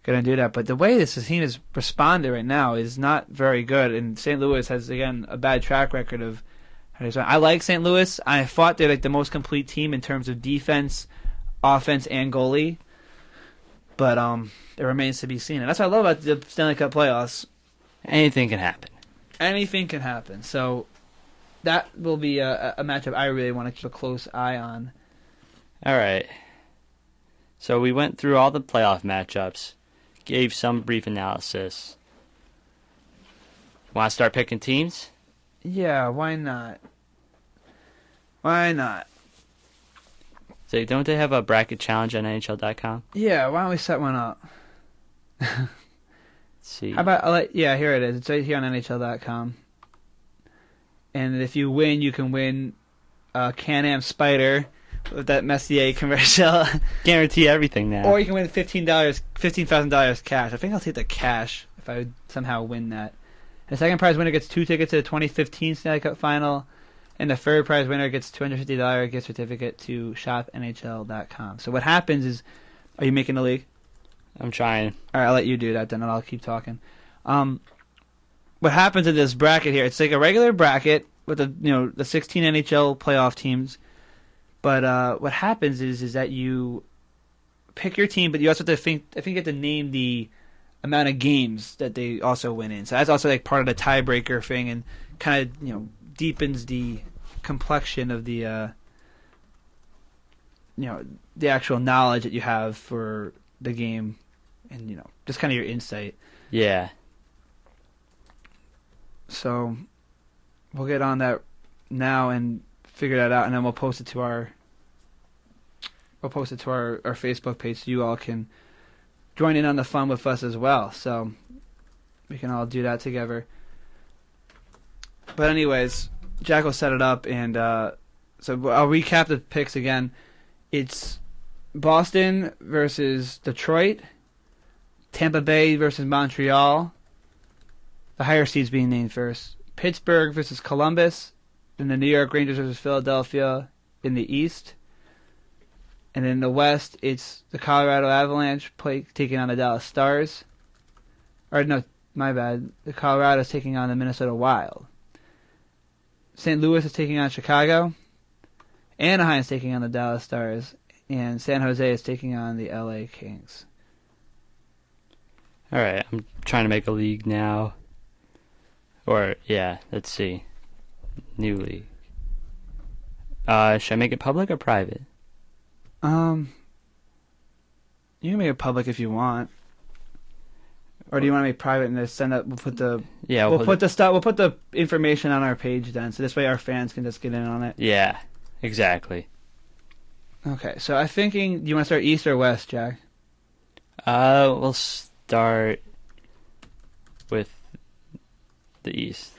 to do that. But the way this team has responded right now is not very good, and St. Louis has, again, a bad track record of how to respond. I like St. Louis. I thought they're like the most complete team in terms of defense, offense, and goalie, but it remains to be seen. And that's what I love about the Stanley Cup playoffs. Anything can happen. Anything can happen. So that will be a matchup I really want to keep a close eye on. All right. So we went through all the playoff matchups, gave some brief analysis. Want to start picking teams? Yeah, why not? Why not? So don't they have a bracket challenge on NHL.com? Yeah, why don't we set one up? Let's see. How about, yeah, here it is. It's right here on NHL.com. And if you win, you can win a Can-Am Spider with that Messier commercial. Guarantee everything now. Or you can win $15,000 cash. I think I'll take the cash if I would somehow win that. The second prize winner gets 2 tickets to the 2015 Stanley Cup Final, and the third prize winner gets $250 gift certificate to shopnhl.com. So what happens is, are you making the league? I'm trying. All right, I'll let you do that then, and I'll keep talking. What happens in this bracket here? It's like a regular bracket with the 16 NHL playoff teams. But what happens is that you pick your team, but you also have to you have to name the amount of games that they also win in. So that's also like part of the tiebreaker thing, and kind of deepens the complexion of the the actual knowledge that you have for the game, and just kind of your insight. Yeah. So we'll get on that now and figure that out, and then we'll post it to our Facebook page so you all can join in on the fun with us as well. So we can all do that together. But anyways, Jack will set it up, and so I'll recap the picks again. It's Boston versus Detroit, Tampa Bay versus Montreal, the higher seeds being named first, Pittsburgh versus Columbus, then the New York Rangers versus Philadelphia in the East. And in the West, it's the Colorado Avalanche taking on the Dallas Stars. Or no, my bad. The Colorado's taking on the Minnesota Wild. St. Louis is taking on Chicago. Anaheim's taking on the Dallas Stars. And San Jose is taking on the LA Kings. All right, I'm trying to make a league now. Or, yeah, let's see. New league. Should I make it public or private? You can make it public if you want. Or do you want to make private and just send up? We'll put the We'll put the information on our page then, so this way our fans can just get in on it. Yeah, exactly. Okay, so I'm thinking, do you want to start East or West, Jack? We'll start with the East.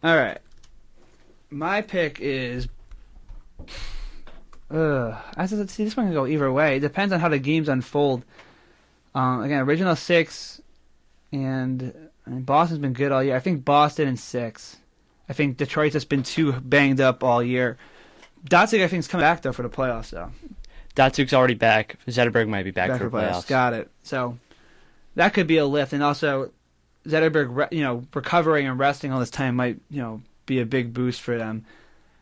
All right. My pick is. See, this one can go either way. It depends on how the games unfold. Again, original 6, and Boston's been good all year. I think Boston in 6. I think Detroit's just been too banged up all year. Datsuk, I think, is coming back, though, for the playoffs, though. Datsuk's already back. Zetterberg might be back for playoffs. Got it. So that could be a lift. And also, Zetterberg, recovering and resting all this time might, be a big boost for them.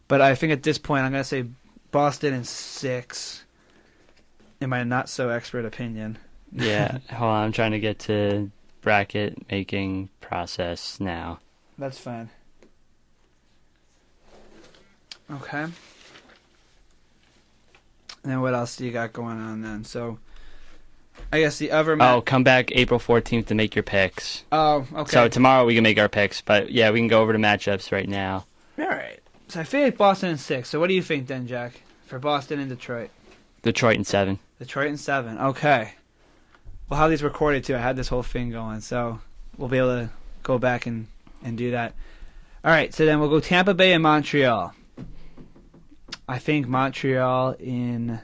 But I think at this point, I'm going to say Boston in 6. in my not so expert opinion. Yeah, hold on, I'm trying to get to bracket making process now. That's fine. Okay. And then what else do you got going on then? So, I guess the other come back April 14th to make your picks. Oh, okay. So tomorrow we can make our picks, but yeah, we can go over the matchups right now. All right. So I feel like Boston in 6. So what do you think then, Jack, for Boston and Detroit? Detroit in 7. Detroit in 7. Okay. We'll have these recorded too. I had this whole thing going, so we'll be able to go back and do that. All right. So then we'll go Tampa Bay and Montreal. I think Montreal in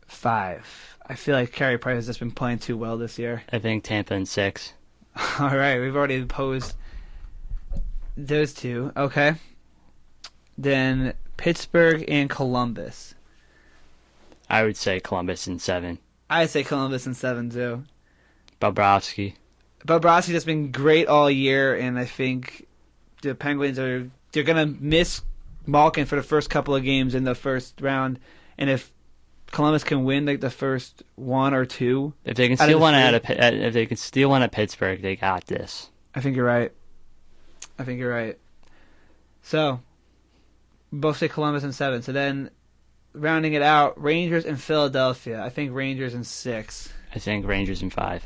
5. I feel like Carey Price has just been playing too well this year. I think Tampa in 6. All right, we've already posed those two. Okay. Then Pittsburgh and Columbus. I would say Columbus in 7. I'd say Columbus in 7 too. Bobrovsky's has been great all year, and I think the Penguins they're gonna miss Malkin for the first couple of games in the first round, and if Columbus can win like the first 1 or 2, if they can steal one at Pittsburgh, they got this. I think you're right. So, both say Columbus in 7. So then, rounding it out, Rangers and Philadelphia. I think Rangers in 6. I think Rangers in 5.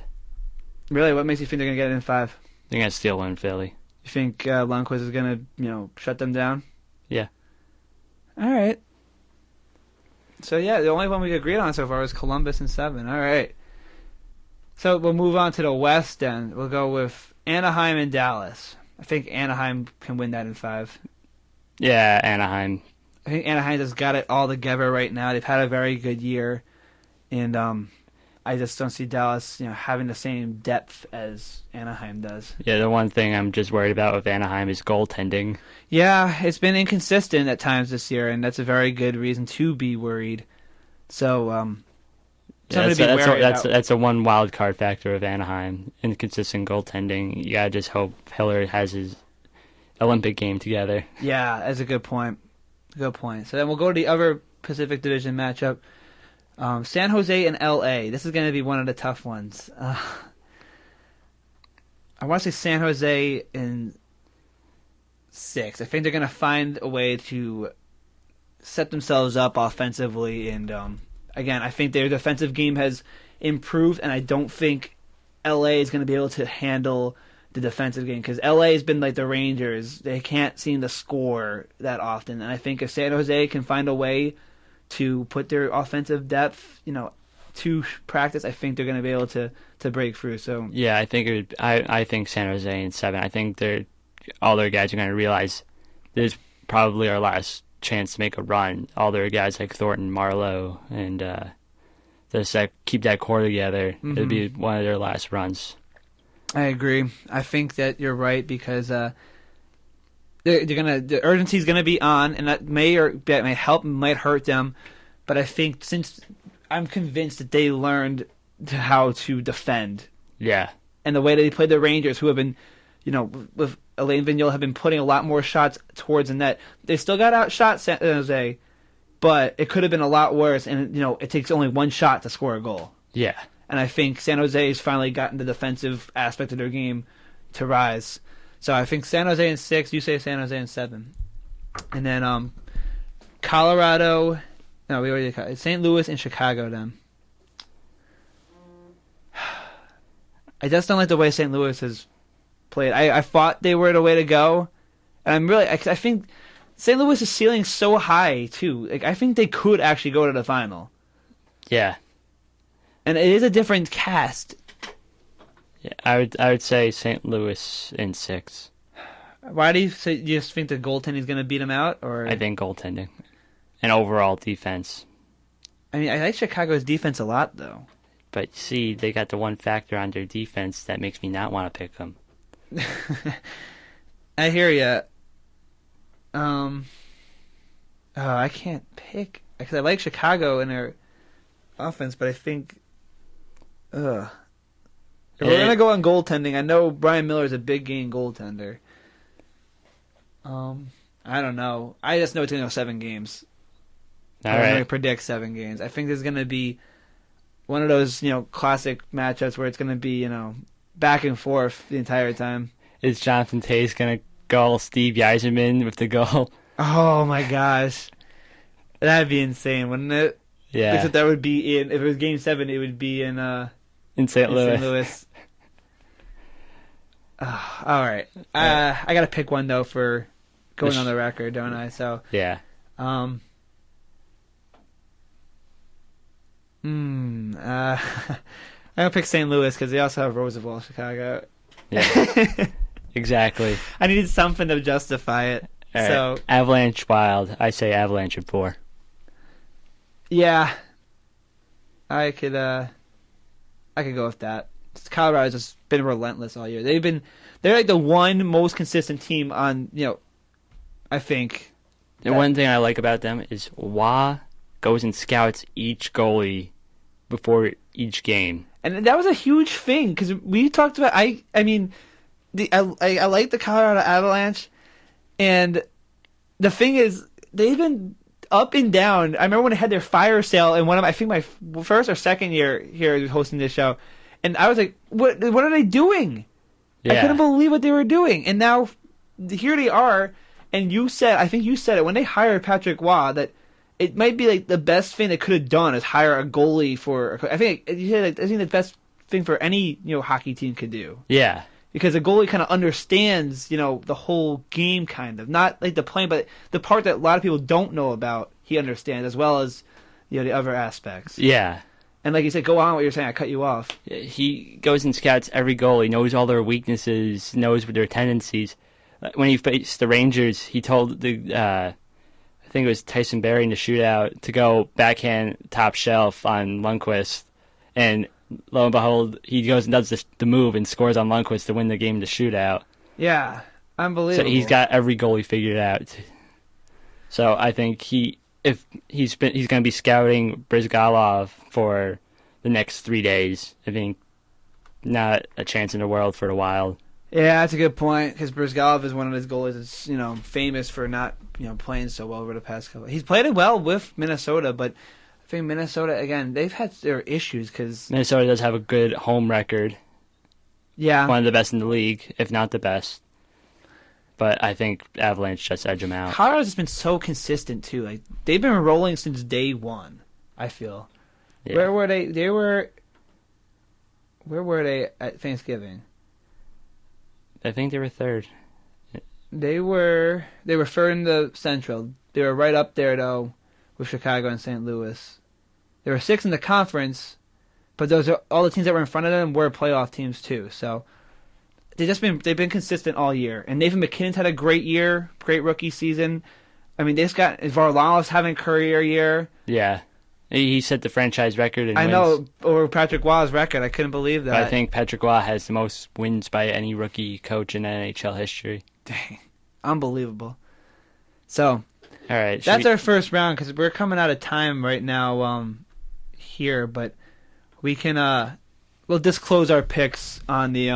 Really? What makes you think they're going to get it in 5? They're going to steal one in Philly. You think Lundqvist is going to, shut them down? Yeah. All right. So, yeah, the only one we agreed on so far was Columbus in 7. All right. So, we'll move on to the West then. We'll go with Anaheim and Dallas. I think Anaheim can win that in 5. Yeah, Anaheim. I think Anaheim has got it all together right now. They've had a very good year, and I just don't see Dallas, having the same depth as Anaheim does. Yeah, the one thing I'm just worried about with Anaheim is goaltending. Yeah, it's been inconsistent at times this year, and that's a very good reason to be worried. So, that's a one wild card factor of Anaheim. Inconsistent goaltending. You gotta just hope Hillard has his Olympic game together. Yeah, that's a good point. So then we'll go to the other Pacific Division matchup. San Jose and LA. This is going to be one of the tough ones. I want to say San Jose in 6. I think they're going to find a way to set themselves up offensively. And again, I think their defensive game has improved, and I don't think LA is going to be able to handle the defensive game because LA has been like the Rangers. They can't seem to score that often. And I think if San Jose can find a way to put their offensive depth, to practice, I think they're going to be able to break through. So yeah, I think I think San Jose in 7. I think all their guys are going to realize this is probably our last chance to make a run. All their guys like Thornton, Marlowe, and just keep that core together. Mm-hmm. It'll be one of their last runs. I agree. I think that you're right because the urgency is gonna be on, and that may help, might hurt them. But I think I'm convinced that they learned how to defend. Yeah. And the way they played the Rangers, who have been, with Alain Vigneault, have been putting a lot more shots towards the net. They still got outshot San Jose, but it could have been a lot worse. And it takes only one shot to score a goal. Yeah. And I think San Jose has finally gotten the defensive aspect of their game to rise. So I think San Jose in 6. You say San Jose in 7. And then Colorado. No, we already got St. Louis and Chicago then. I just don't like the way St. Louis has played. I thought they were the way to go. And I think St. Louis' ceiling is so high, too. I think they could actually go to the final. Yeah. And it is a different cast. Yeah, I would say St. Louis in 6. Why do you say you just think the goaltending is going to beat them out, or? I think goaltending and overall defense. I mean, I like Chicago's defense a lot, though. But see, they got the one factor on their defense that makes me not want to pick them. I hear ya. I can't pick because I like Chicago in their offense, but I think. If we're gonna go on goaltending, I know Brian Miller is a big game goaltender. I don't know. I just know it's gonna go 7 games. All I'm going to right. predict 7 games. I think there's going to be one of those, classic matchups where it's going to be, back and forth the entire time. Is Jonathan Tays going to goal Steve Yzerman with the goal? Oh, my gosh. That'd be insane, wouldn't it? Yeah. Except that would be if it was Game 7, it would be in St. Louis. St. Louis. All right. I got to pick one, though, for going on the record, don't I? So, yeah. I'm going to pick St. Louis because they also have Roosevelt, Chicago. Yeah. Exactly. I needed something to justify it. All right. So Avalanche Wild. I say Avalanche in 4. yeah, I could go with that. Colorado's just been relentless all year. They're like the one most consistent team on, I think. The one thing I like about them is Wah goes and scouts each goalie before each game. And that was a huge thing because we talked about. I like the Colorado Avalanche, and the thing is they've been up and down. I remember when they had their fire sale in I think my first or second year here hosting this show, and I was like, "What are they doing?" Yeah. I couldn't believe what they were doing, and now here they are. And I think you said it when they hired Patrick Waugh that it might be like the best thing they could have done is hire a goalie for. I think you said I think the best thing for any hockey team could do. Yeah. Because a goalie kind of understands, the whole game kind of. Not like the playing, but the part that a lot of people don't know about, he understands, as well as, the other aspects. Yeah. And like you said, go on what you're saying. I cut you off. He goes and scouts every goalie, knows all their weaknesses, knows their tendencies. When he faced the Rangers, he told I think it was Tyson Berry in the shootout, to go backhand top shelf on Lundqvist. And lo and behold, he goes and does the move and scores on Lundqvist to win the game in the shootout. Yeah, unbelievable. So he's got every goalie figured out. So I think he's going to be scouting Brizgalov for the next 3 days. I think not a chance in the world for a while. Yeah, that's a good point because Brizgalov is one of his goalies that's famous for not playing so well over the past couple. He's played it well with Minnesota, but I think Minnesota again they've had their issues because Minnesota does have a good home record. Yeah, one of the best in the league, if not the best. But I think Avalanche just edge them out. Colorado's just been so consistent too. Like they've been rolling since day one. I feel. Yeah. Where were they? Where were they at Thanksgiving? I think they were third. They were third in the Central. They were right up there though with Chicago and St. Louis. They were 6th in the conference, but those are all the teams that were in front of them were playoff teams too. So they've been consistent all year. And Nathan McKinnon's had a great year, great rookie season. I mean, they just got Varlamov's having a career year. Yeah. He set the franchise record in wins. I know, over Patrick Waugh's record. I couldn't believe that. But I think Patrick Waugh has the most wins by any rookie coach in NHL history. Dang. Unbelievable. So, all right, that's our first round because we're coming out of time right now here, but we can we'll disclose our picks on the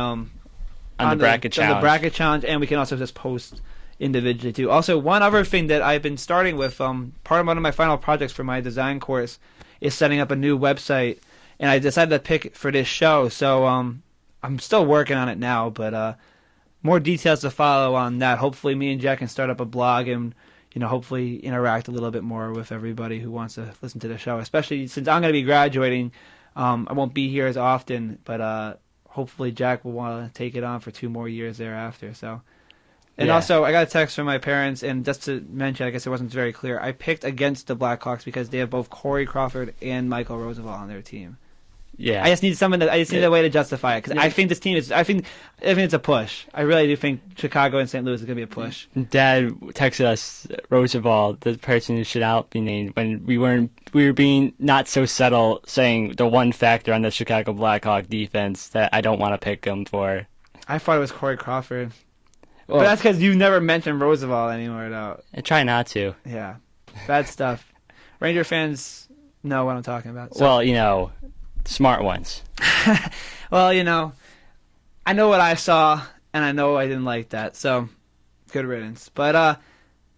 bracket challenge. On the bracket challenge, and we can also just post individually too. Also, one other thing that I've been starting with, part of one of my final projects for my design course is setting up a new website, and I decided to pick for this show. So I'm still working on it now, but more details to follow on that. Hopefully, me and Jack can start up a blog and hopefully interact a little bit more with everybody who wants to listen to the show. Especially since I'm going to be graduating, I won't be here as often, but hopefully Jack will want to take it on for 2 more years thereafter. So. And also, I got a text from my parents, and just to mention, I guess it wasn't very clear, I picked against the Blackhawks because they have both Corey Crawford and Michael Roosevelt on their team. Yeah, I just need a way to justify it because I think this team is. I think it's a push. I really do think Chicago and St. Louis is going to be a push. Dad texted us Roosevelt, the person who should not be named, when we were being not so subtle, saying the one factor on the Chicago Blackhawk defense that I don't want to pick them for. I thought it was Corey Crawford. Well, but that's because you never mentioned Roosevelt anymore, though. I try not to. Yeah. Bad stuff. Ranger fans know what I'm talking about. So. Well, smart ones. Well, I know what I saw, and I know I didn't like that, so good riddance. But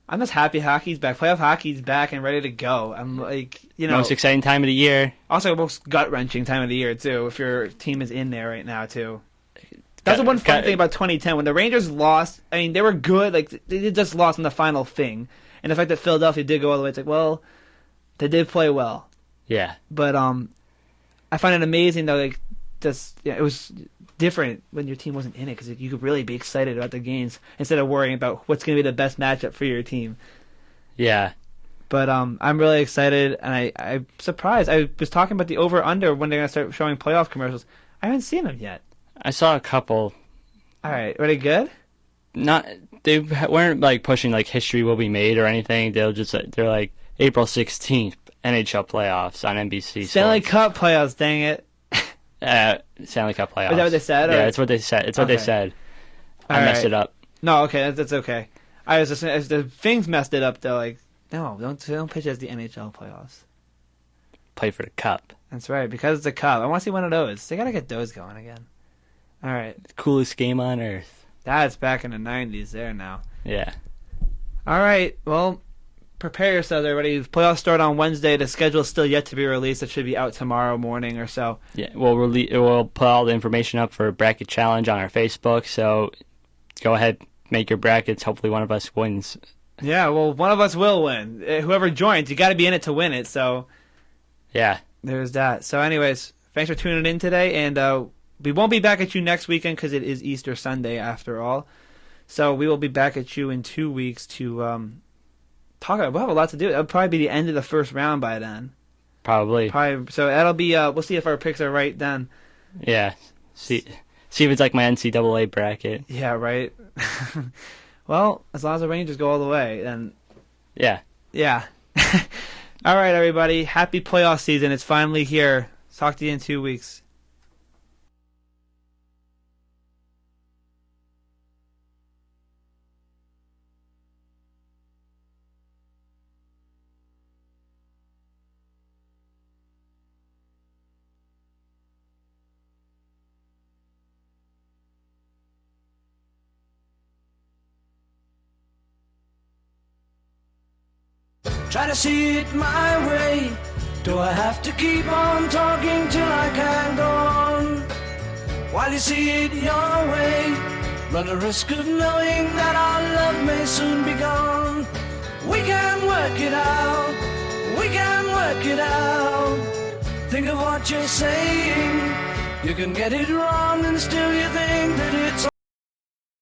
I'm just happy hockey's back. Playoff hockey's back and ready to go. I'm like, Most exciting time of the year. Also most gut-wrenching time of the year, too, if your team is in there right now, too. That's the one fun thing about 2010. When the Rangers lost, I mean, they were good. Like, they just lost in the final thing. And the fact that Philadelphia did go all the way, it's like, well, they did play well. Yeah. But I find it amazing, though, like, it was different when your team wasn't in it, because you could really be excited about the games instead of worrying about what's going to be the best matchup for your team. Yeah. But I'm really excited, and I'm surprised. I was talking about the over-under when they're going to start showing playoff commercials. I haven't seen them yet. I saw a couple. All right. Were they good? They weren't like pushing like history will be made or anything. They're like April 16th NHL playoffs on NBC. Stanley Cup playoffs, dang it. Stanley Cup playoffs. Is that what they said? Yeah, that's what they said. It's what they said. I messed it up. No, okay, that's okay. I was just as the things messed it up. They're like, no, don't pitch as the NHL playoffs. Play for the cup. That's right, because it's a cup. I want to see one of those. They gotta get those going again. All right, the coolest game on earth. That's back in the 90s there now. Yeah. All right, well, prepare yourselves, everybody. Playoffs start on Wednesday. The schedule is still yet to be released. It should be out tomorrow morning or so. Yeah, we'll put all the information up for a bracket challenge on our Facebook, so go ahead, make your brackets. Hopefully one of us wins. Yeah, well, one of us will win. Whoever joins, you got to be in it to win it, so... Yeah. There's that. So anyways, thanks for tuning in today, and we won't be back at you next weekend because it is Easter Sunday after all. So we will be back at you in 2 weeks to talk about. We'll have a lot to do. It'll probably be the end of the first round by then. Probably. So that'll be. We'll see if our picks are right then. Yeah. See if it's like my NCAA bracket. Yeah. Right. Well, as long as the Rangers go all the way, then. Yeah. Yeah. All right, everybody. Happy playoff season. It's finally here. Talk to you in 2 weeks. Try to see it my way. Do I have to keep on talking till I can't go on? While you see it your way, run the risk of knowing that our love may soon be gone. We can work it out. We can work it out. Think of what you're saying. You can get it wrong and still you think that it's